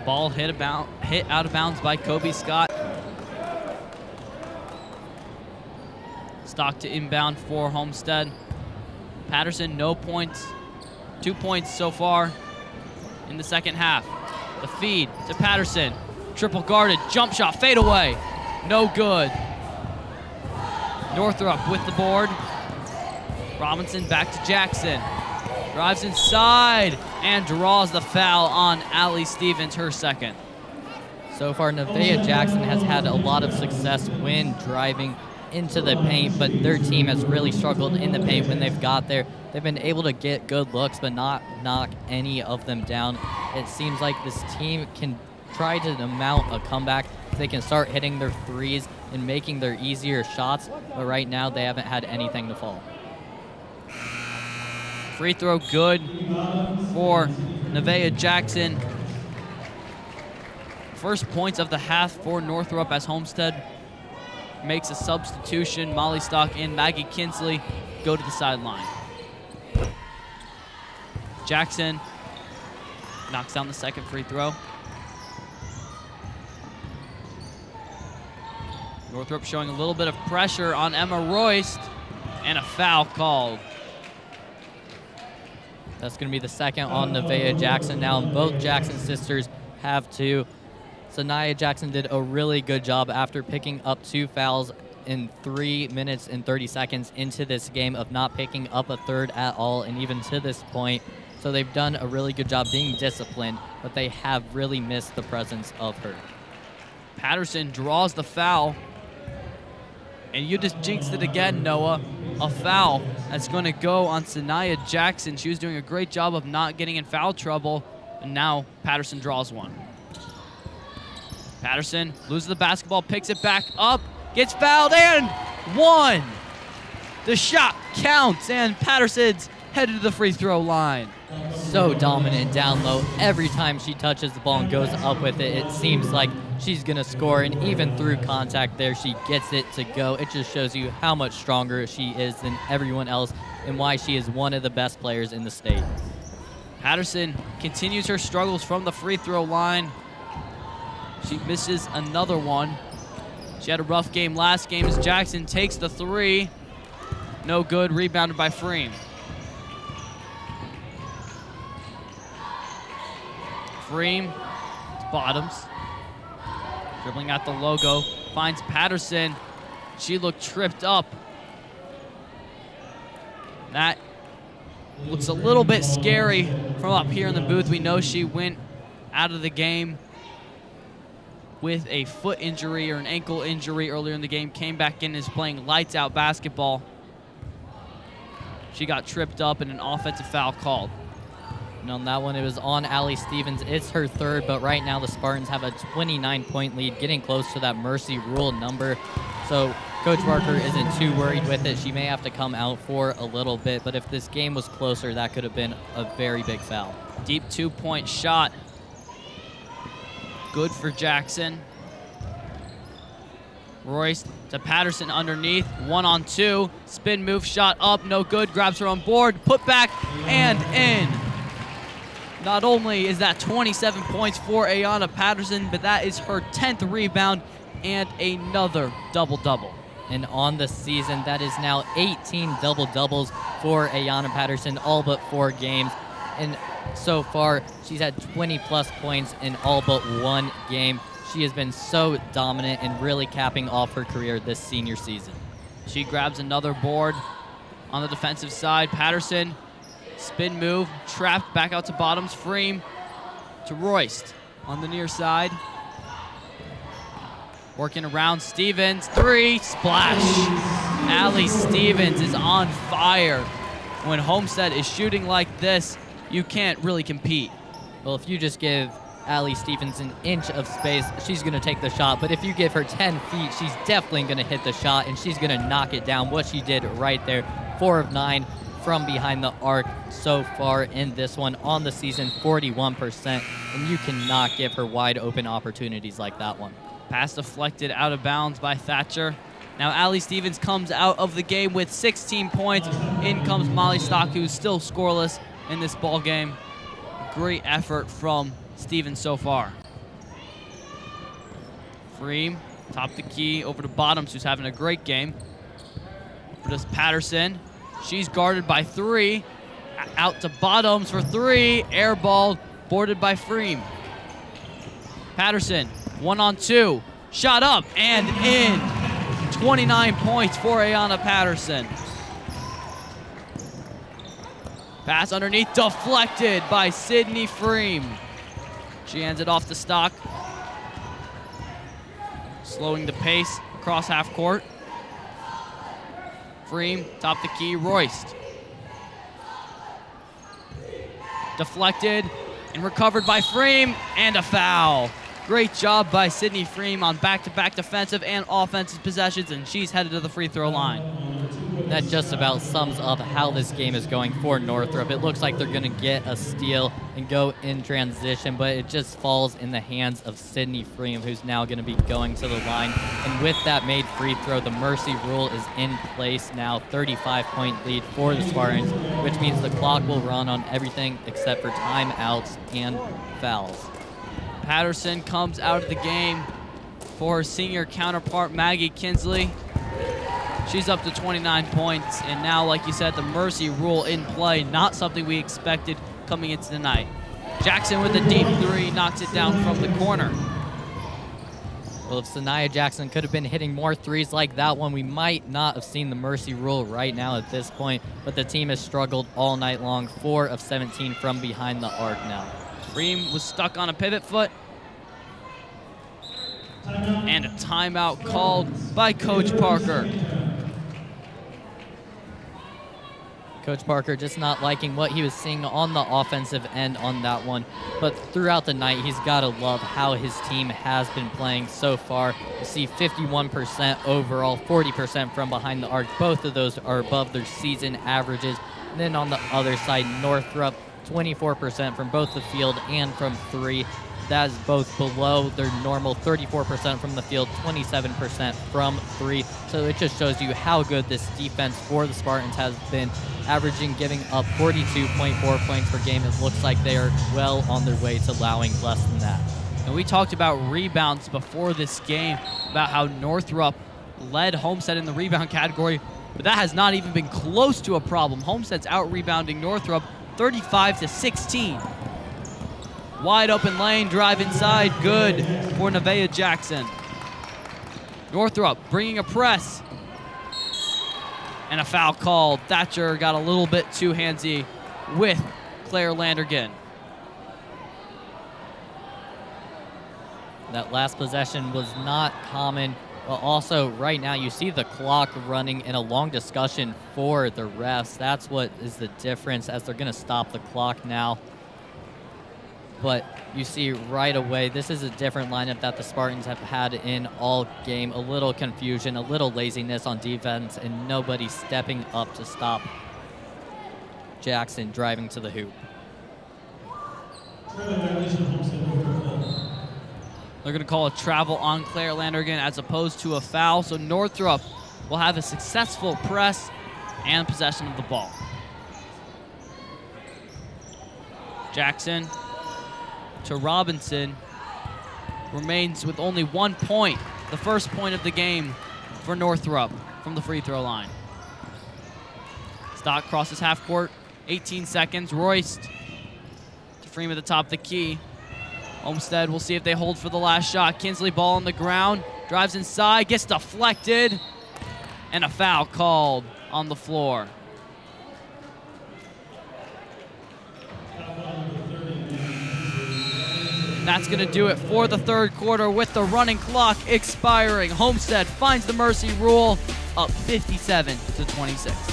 Ball hit out of bounds by Kobe Scott. Stock to inbound for Homestead. Patterson, no points. 2 points so far in the second half. The feed to Patterson. Triple guarded, jump shot, fade away. No good. Northrop with the board. Robinson back to Jackson. Drives inside and draws the foul on Allie Stevens, her second. So far, Nevaeh Jackson has had a lot of success when driving into the paint, but their team has really struggled in the paint when they've got there. They've been able to get good looks, but not knock any of them down. It seems like this team can try to mount a comeback. They can start hitting their threes and making their easier shots, but right now they haven't had anything to fall. Free throw good for Nevaeh Jackson. First points of the half for Northrop as Homestead makes a substitution. Molly Stock and Maggie Kinsley go to the sideline. Jackson knocks down the second free throw. Northrop showing a little bit of pressure on Emma Royst, and a foul called. That's going to be the second on Nevaeh Jackson now, and both Jackson sisters have two. Sanaya Jackson did a really good job after picking up 2 fouls in 3 minutes and 30 seconds into this game of not picking up a third at all, and even to this point. So they've done a really good job being disciplined, but they have really missed the presence of her. Patterson draws the foul, and you just jinxed it again, Noah. A foul that's going to go on Sanaya Jackson. She was doing a great job of not getting in foul trouble, and now Patterson draws one. Patterson loses the basketball, picks it back up, gets fouled, and one. The shot counts, and Patterson's headed to the free throw line. So dominant down low. Every time she touches the ball and goes up with it, it seems like she's going to score, and even through contact there, she gets it to go. It just shows you how much stronger she is than everyone else and why she is one of the best players in the state. Patterson continues her struggles from the free throw line. She misses another one. She had a rough game last game as Jackson takes the three. No good, rebounded by Freem. Freem, bottoms. Dribbling at the logo, finds Patterson. She looked tripped up. That looks a little bit scary from up here in the booth. We know she went out of the game. with a foot injury or an ankle injury earlier in the game, came back in and is playing lights out basketball. She got tripped up and an offensive foul called. And on that one, it was on Allie Stevens. It's her third, but right now the Spartans have a 29-point lead, getting close to that mercy rule number. So Coach Barker isn't too worried with it. She may have to come out for a little bit, but if this game was closer, that could have been a very big foul. Deep 2-point shot. Good for Jackson. Royce to Patterson underneath, 1-on-2. Spin move, shot up, no good. Grabs her on board, put back, and in. Not only is that 27 points for Ayanna Patterson, but that is her 10th rebound and another double-double. And on the season, that is now 18 double-doubles for Ayanna Patterson, all but 4 games. And so far, she's had 20-plus points in all but 1 game. She has been so dominant and really capping off her career this senior season. She grabs another board on the defensive side. Patterson, spin move, trapped back out to Bottoms. Freem to Royce on the near side. Working around Stevens, 3, splash. Allie Stevens is on fire. When Homestead is shooting like this, you can't really compete. Well, if you just give Allie Stevens an inch of space, she's going to take the shot. But if you give her 10 feet, she's definitely going to hit the shot, and she's going to knock it down. What she did right there, 4 of 9 from behind the arc so far in this one on the season, 41%. And you cannot give her wide open opportunities like that one. Pass deflected out of bounds by Thatcher. Now Allie Stevens comes out of the game with 16 points. In comes Molly Stock, who's still scoreless in this ball game. Great effort from Stevens so far. Freem, top the key, over to Bottoms, who's having a great game. For this Patterson, she's guarded by 3. Out to Bottoms for 3, air ball, boarded by Freem. Patterson, 1-on-2, shot up and in. 29 points for Ayanna Patterson. Pass underneath, deflected by Sydney Freem. She hands it off to Stock. Slowing the pace across half court. Freem, top the key, Royce. Deflected and recovered by Freem, and a foul. Great job by Sydney Freem on back-to-back defensive and offensive possessions, and she's headed to the free throw line. That just about sums up how this game is going for Northrop. It looks like they're going to get a steal and go in transition, but it just falls in the hands of Sydney Freem, who's now going to be going to the line. And with that made free throw, the mercy rule is in place now. 35-point lead for the Spartans, which means the clock will run on everything except for timeouts and fouls. Patterson comes out of the game for her senior counterpart, Maggie Kinsley. She's up to 29 points, and now, like you said, the mercy rule in play, not something we expected coming into the night. Jackson with a deep 3, knocks it down from the corner. Well, if Sanaya Jackson could have been hitting more threes like that one, we might not have seen the mercy rule right now at this point, but the team has struggled all night long. 4 of 17 from behind the arc now. Freem was stuck on a pivot foot. And a timeout called by Coach Parker. Coach Parker just not liking what he was seeing on the offensive end on that one. But throughout the night, he's got to love how his team has been playing so far. You see 51% overall, 40% from behind the arc. Both of those are above their season averages. And then on the other side, Northrop, 24% from both the field and from 3. That is both below their normal 34% from the field, 27% from 3. So it just shows you how good this defense for the Spartans has been, averaging giving up 42.4 points per game. It looks like they are well on their way to allowing less than that. And we talked about rebounds before this game, about how Northrop led Homestead in the rebound category, but that has not even been close to a problem. Homestead's out-rebounding Northrop 35-16. Wide open lane, drive inside, good for Nevaeh Jackson. Northrop bringing a press. And a foul called. Thatcher got a little bit too handsy with Claire Landergan. That last possession was not common, but also right now you see the clock running in a long discussion for the refs. That's what is the difference, as they're going to stop the clock now. But you see right away, this is a different lineup that the Spartans have had in all game. A little confusion, a little laziness on defense, and nobody stepping up to stop Jackson driving to the hoop. They're going to call a travel on Claire Flanagan as opposed to a foul. So Northrop will have a successful press and possession of the ball. Jackson to Robinson. Remains with only 1 point. The first point of the game for Northrop from the free throw line. Stock crosses half court. 18 seconds. Royce to Freeman at the top of the key. Homestead will see if they hold for the last shot. Kinsley ball on the ground. Drives inside. Gets deflected. And a foul called on the floor. And that's going to do it for the third quarter with the running clock expiring. Homestead finds the mercy rule, up 57-26.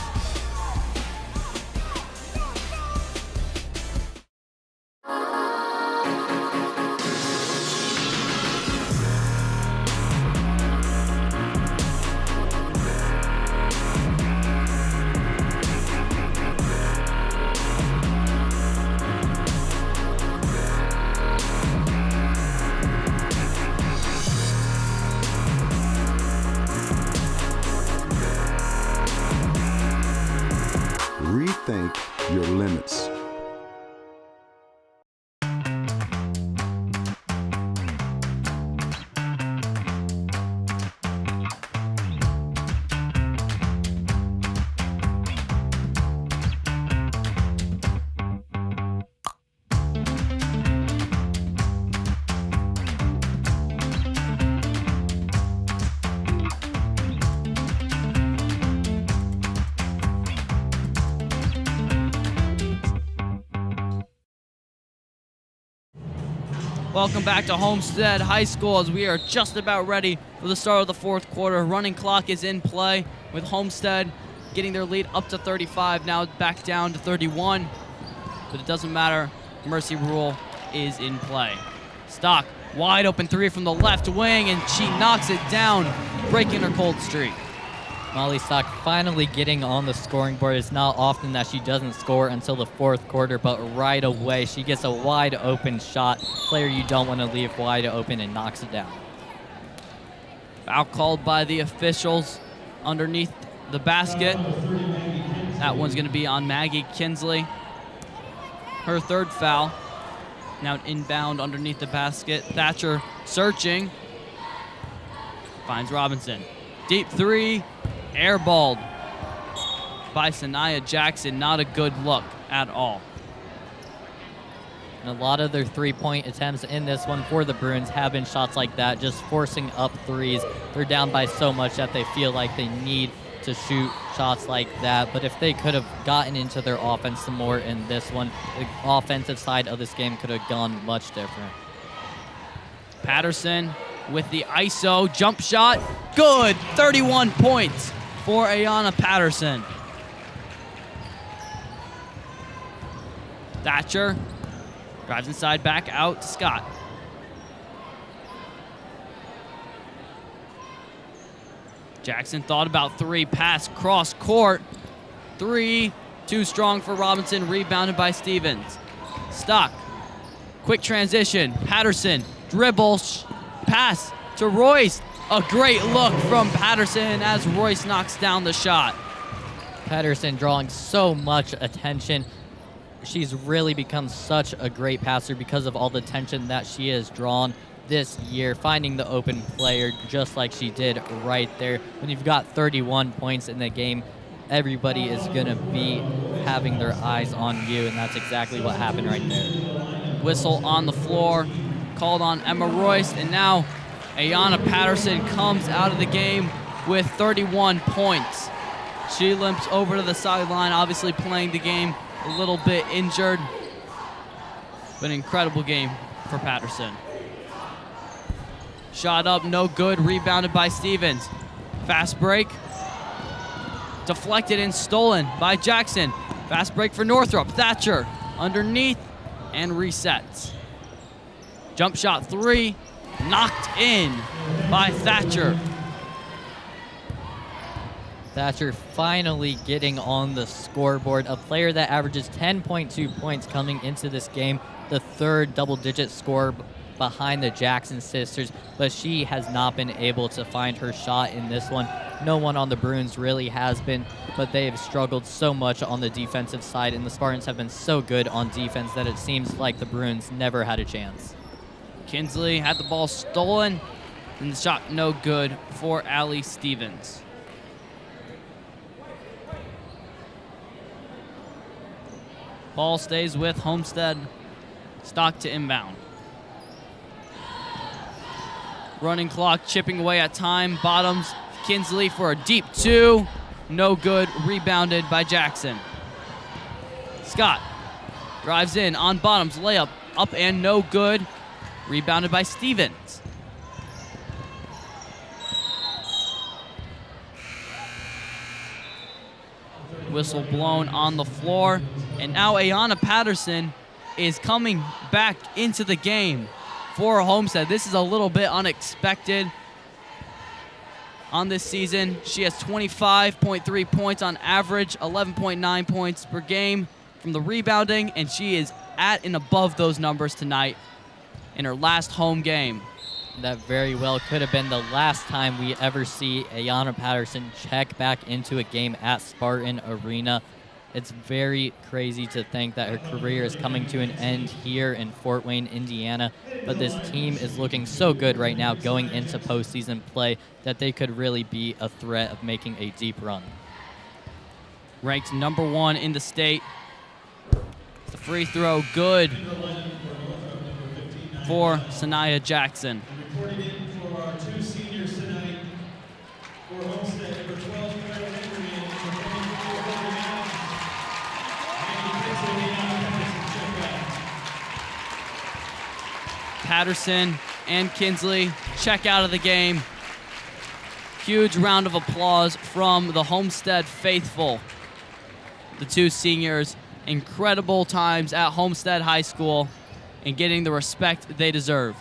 Rethink your limits. Welcome back to Homestead High School as we are just about ready for the start of the fourth quarter. Running clock is in play with Homestead getting their lead up to 35, now back down to 31. But it doesn't matter, mercy rule is in play. Stock, wide open three from the left wing, and she knocks it down, breaking her cold streak. Molly Stock finally getting on the scoring board. It's not often that she doesn't score until the fourth quarter, but right away she gets a wide open shot. Player you don't want to leave wide open, and knocks it down. Foul called by the officials underneath the basket. That one's going to be on Maggie Kinsley. Her third foul. Now inbound underneath the basket. Thatcher searching. Finds Robinson. Deep three. Airballed by Sanaya Jackson. Not a good look at all. And a lot of their three-point attempts in this one for the Bruins have been shots like that, just forcing up threes. They're down by so much that they feel like they need to shoot shots like that. But if they could have gotten into their offense some more in this one, the offensive side of this game could have gone much different. Patterson with the ISO jump shot. Good. 31 points for Ayanna Patterson. Thatcher drives inside, back out to Scott. Jackson thought about three, pass cross court. Three, too strong for Robinson, rebounded by Stevens. Stock, quick transition. Patterson, dribbles, pass to Royce. A great look from Patterson as Royce knocks down the shot. Patterson drawing so much attention. She's really become such a great passer because of all the attention that she has drawn this year, finding the open player just like she did right there. When you've got 31 points in the game, everybody is going to be having their eyes on you, and that's exactly what happened right there. Whistle on the floor, called on Emma Royce, and now Ayanna Patterson comes out of the game with 31 points. She limps over to the sideline, obviously playing the game a little bit injured, but an incredible game for Patterson. Shot up, no good. Rebounded by Stevens. Fast break. Deflected and stolen by Jackson. Fast break for Northrop. Thatcher underneath and resets. Jump shot 3. Knocked in by Thatcher. Thatcher finally getting on the scoreboard. A player that averages 10.2 points coming into this game. The third double-digit score behind the Jackson sisters, but she has not been able to find her shot in this one. No one on the Bruins really has been, but they have struggled so much on the defensive side, and the Spartans have been so good on defense that it seems like the Bruins never had a chance. Kinsley had the ball stolen, and the shot no good for Allie Stevens. Ball stays with Homestead. Stock to inbound. Running clock, chipping away at time. Bottoms, Kinsley for a deep 2. No good, rebounded by Jackson. Scott drives in on Bottoms, layup, up and no good. Rebounded by Stevens. Whistle blown on the floor. And now Ayanna Patterson is coming back into the game for Homestead. This is a little bit unexpected on this season. She has 25.3 points on average, 11.9 points per game from the rebounding, and she is at and above those numbers tonight in her last home game. That very well could have been the last time we ever see Ayanna Patterson check back into a game at Spartan Arena. It's very crazy to think that her career is coming to an end here in Fort Wayne, Indiana, but this team is looking so good right now going into postseason play that they could really be a threat of making a deep run. Ranked number 1 in the state. The free throw good for Sanaya Jackson. Reporting in for our 2 seniors tonight for Homestead, number 12, Karlie Flanagan, number 24, Patterson and Kinsley check out of the game. Huge round of applause from the Homestead faithful. The 2 seniors, incredible times at Homestead High School and getting the respect they deserve.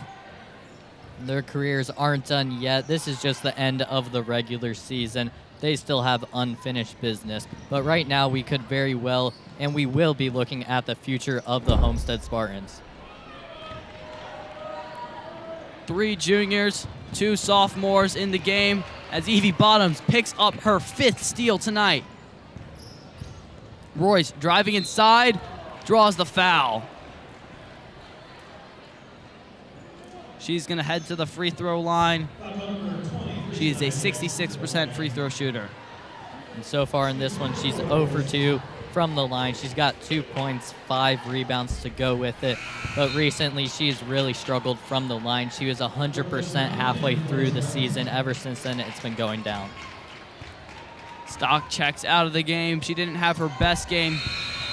Their careers aren't done yet. This is just the end of the regular season. They still have unfinished business. But right now we could very well, and we will be looking at the future of the Homestead Spartans. 3 juniors, 2 sophomores in the game as Evie Bottoms picks up her 5th steal tonight. Royce driving inside, draws the foul. She's going to head to the free throw line. She is a 66% free throw shooter. And so far in this one, she's 0 for 2 from the line. She's got 2 points, 5 rebounds to go with it. But recently, she's really struggled from the line. She was 100% halfway through the season. Ever since then, it's been going down. Stock checks out of the game. She didn't have her best game,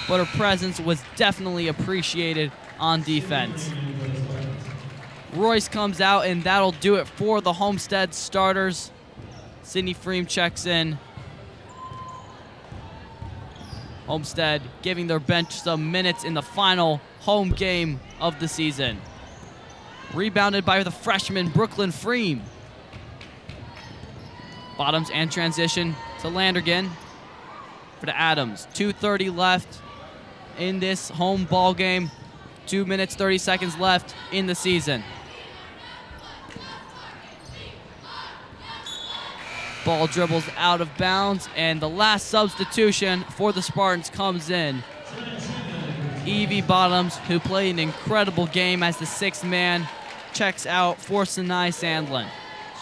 but her presence was definitely appreciated on defense. Royce comes out, and that'll do it for the Homestead starters. Sydney Freem checks in. Homestead giving their bench some minutes in the final home game of the season. Rebounded by the freshman Brooklyn Freem. Bottoms and transition to Landergan for the Adams. 2:30 left in this home ball game. 2 minutes, 30 seconds left in the season. Ball dribbles out of bounds, and the last substitution for the Spartans comes in. Evie Bottoms, who played an incredible game as the 6th man, checks out for Sinai Sandlin.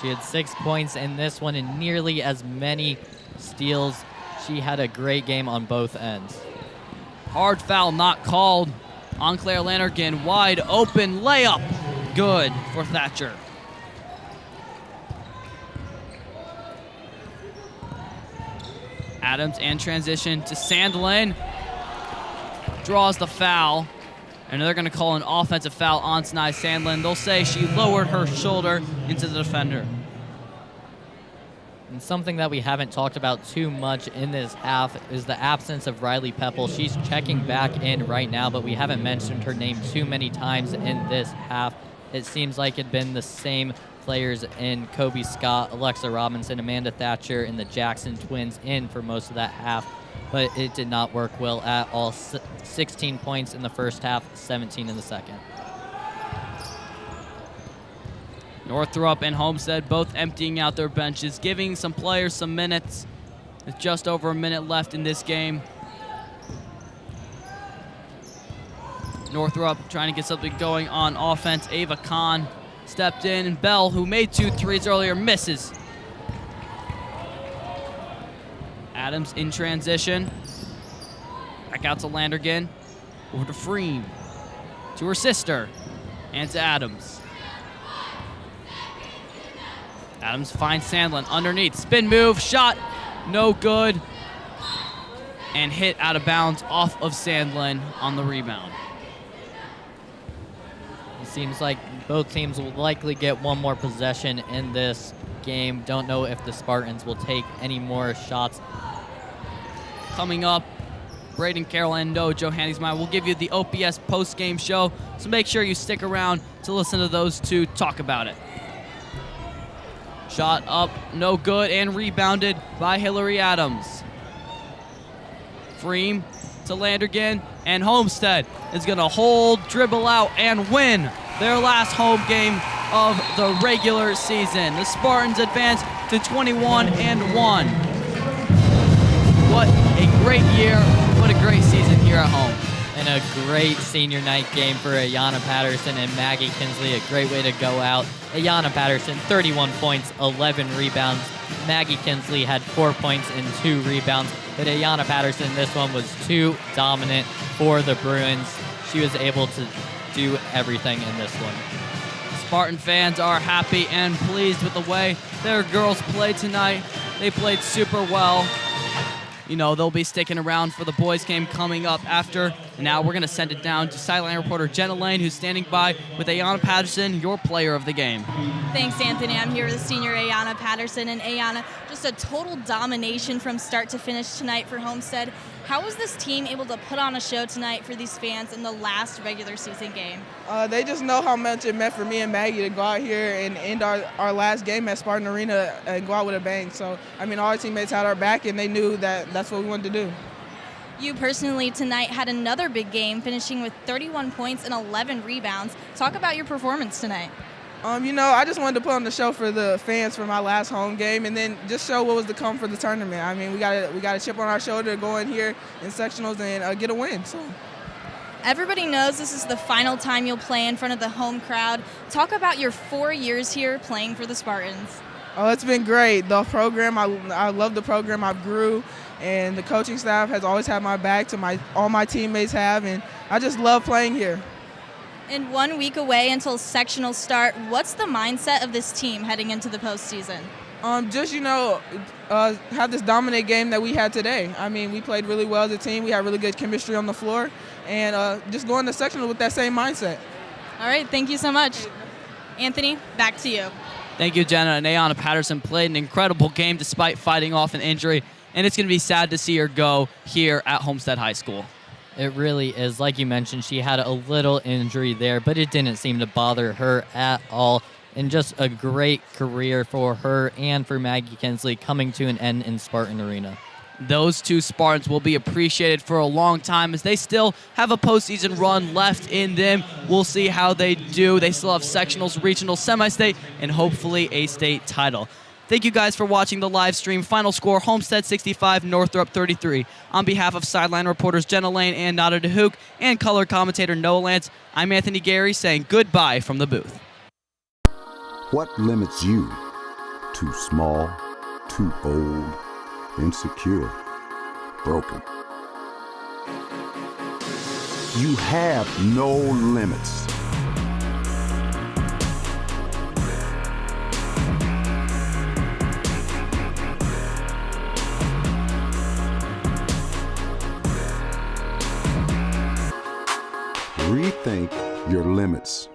She had 6 points in this one and nearly as many steals. She had a great game on both ends. Hard foul not called on Claire Landergan. Wide open layup. Good for Thatcher. Adams and transition to Sandlin. Draws the foul. And they're going to call an offensive foul on Sny Sandlin. They'll say she lowered her shoulder into the defender. And something that we haven't talked about too much in this half is the absence of Riley Pepple. She's checking back in right now, but we haven't mentioned her name too many times in this half. It seems like it'd been the same players in Kobe Scott, Alexa Robinson, Amanda Thatcher, and the Jackson twins in for most of that half, but it did not work well at all. 16 points in the first half, 17 in the second. Northrop and Homestead both emptying out their benches, giving some players some minutes. With just over a minute left in this game. Northrop trying to get something going on offense. Ava Kahn stepped in, and Bell, who made 2 threes earlier, misses. Adams in transition. Back out to Landergan. Over to Freem. To her sister. And to Adams. Adams finds Sandlin underneath. Spin move, shot, no good. And hit out of bounds off of Sandlin on the rebound. It seems like both teams will likely get one more possession in this game. Don't know if the Spartans will take any more shots. Coming up, Brayden, Carroll, and Johanningsmeier will give you the OPS post-game show, so make sure you stick around to listen to those two talk about it. Shot up, no good, and rebounded by Hillary Adams. Freem to Landergan, and Homestead is going to hold, dribble out, and win their last home game of the regular season. The Spartans advance to 21-1. What a great year, what a great season here at home. And a great senior night game for Ayanna Patterson and Maggie Kinsley. A great way to go out. Ayanna Patterson, 31 points, 11 rebounds. Maggie Kinsley had 4 points and 2 rebounds. But Ayanna Patterson, this one was too dominant for the Bruins. She was able to do everything in this one. Spartan fans are happy and pleased with the way their girls played tonight. They played super well. You know, they'll be sticking around for the boys game coming up after. And now we're going to send it down to sideline reporter Jenna Lane, who's standing by with Ayanna Patterson, your player of the game. Thanks, Anthony. I'm here with senior Ayanna Patterson. And Ayanna, just a total domination from start to finish tonight for Homestead. How was this team able to put on a show tonight for these fans in the last regular season game? They just know how much it meant for me and Maggie to go out here and end our last game at Spartan Arena and go out with a bang. So, I mean, all our teammates had our back, and they knew that that's what we wanted to do. You personally tonight had another big game, finishing with 31 points and 11 rebounds. Talk about your performance tonight. You know, I just wanted to put on the show for the fans for my last home game, and then just show what was to come for the tournament. I mean, we got a chip on our shoulder to go in here in sectionals and get a win. So. Everybody knows this is the final time you'll play in front of the home crowd. Talk about your 4 years here playing for the Spartans. Oh, it's been great. The program, I love the program. I've grew, and the coaching staff has always had my back. All my teammates have, and I just love playing here. And 1 week away until sectionals start, what's the mindset of this team heading into the postseason? Just, you know, have this dominant game that we had today. I mean, we played really well as a team. We had really good chemistry on the floor, and just go into sectional with that same mindset. All right, thank you so much. Anthony, back to you. Thank you, Jenna. And Ayanna Patterson played an incredible game despite fighting off an injury, and it's going to be sad to see her go here at Homestead High School. It really is. Like you mentioned, she had a little injury there, but it didn't seem to bother her at all. And just a great career for her and for Maggie Kinsley coming to an end in Spartan Arena. Those two Spartans will be appreciated for a long time as they still have a postseason run left in them. We'll see how they do. They still have sectionals, regional, semi-state, and hopefully a state title. Thank you guys for watching the live stream. Final score, Homestead 65, Northrop 33. On behalf of sideline reporters Jenna Lane and Nada DeHook and color commentator Noah Lancz, I'm Anthony Gery saying goodbye from the booth. What limits you? Too small, too old, insecure, broken. You have no limits. Rethink Rethink your limits.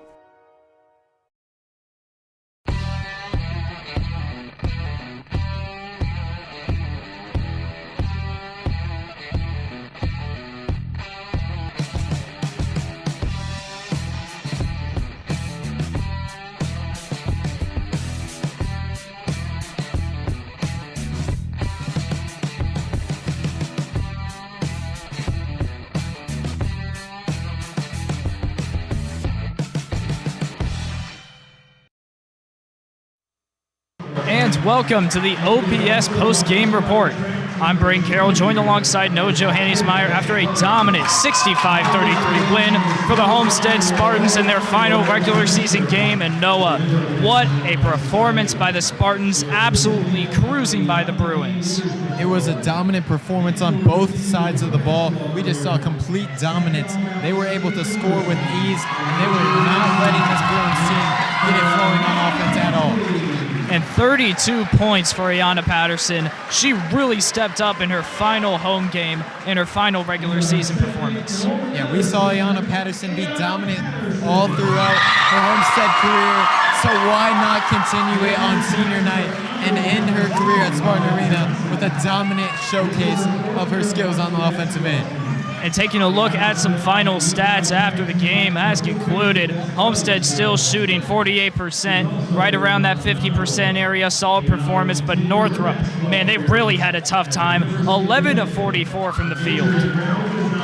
And welcome to the OPS post-game report. I'm Brayden Carroll, joined alongside Noah Johanningsmeier after a dominant 65-33 win for the Homestead Spartans in their final regular season game. And Noah, what a performance by the Spartans, absolutely cruising by the Bruins. It was a dominant performance on both sides of the ball. We just saw complete dominance. They were able to score with ease, and they were not letting this Bruins team get it flowing on offense at all. And 32 points for Ayanna Patterson. She really stepped up in her final home game and her final regular season performance. Yeah, we saw Ayanna Patterson be dominant all throughout her Homestead career, so why not continue it on senior night and end her career at Spartan Arena with a dominant showcase of her skills on the offensive end. And taking a look at some final stats after the game as concluded, Homestead still shooting 48%, right around that 50% area, solid performance, but Northrop, man, they really had a tough time, 11 of 44 from the field.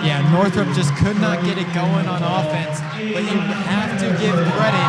Yeah, Northrop just could not get it going on offense, but you have to give credit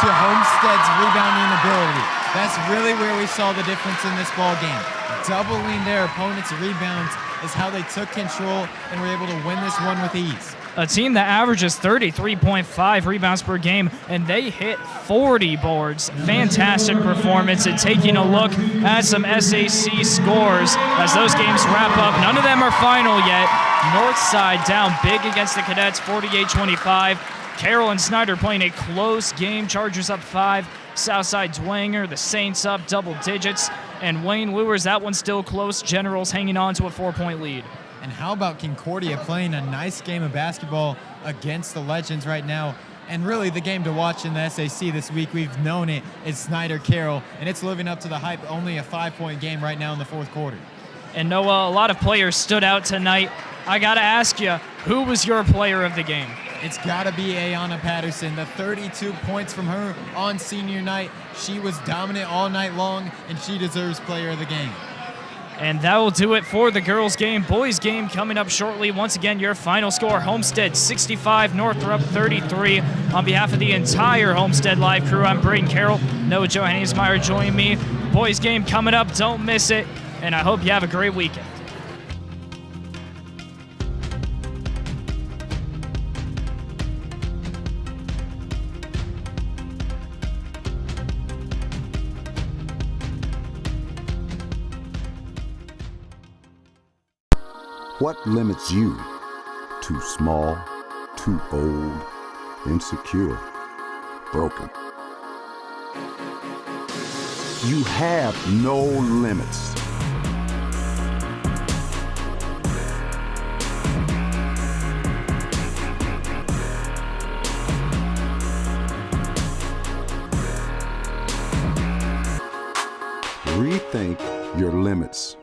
to Homestead's rebounding ability. That's really where we saw the difference in this ball game. Doubling their opponent's rebounds is how they took control and were able to win this one with ease. A team that averages 33.5 rebounds per game, and they hit 40 boards. Fantastic performance. And taking a look at some SAC scores as those games wrap up. None of them are final yet. Northside down big against the Cadets, 48-25. Carroll and Snyder playing a close game. Chargers up 5. Southside Dwanger, the Saints up double digits. And Wayne Lures, that one's still close. Generals hanging on to a 4-point lead. And how about Concordia playing a nice game of basketball against the Legends right now? And really the game to watch in the SAC this week, we've known it, is Snyder-Carroll, and it's living up to the hype. Only a 5-point game right now in the fourth quarter. And Noah, a lot of players stood out tonight. I got to ask you, who was your player of the game? It's got to be Ayanna Patterson. The 32 points from her on senior night. She was dominant all night long, and she deserves player of the game. And that will do it for the girls' game. Boys' game coming up shortly. Once again, your final score, Homestead 65, Northrop 33. On behalf of the entire Homestead Live crew, I'm Brayden Carroll. Noah Johanningsmeier joining me. Boys' game coming up. Don't miss it. And I hope you have a great weekend. What limits you? Too small, too old, insecure, broken. You have no limits. Rethink your limits.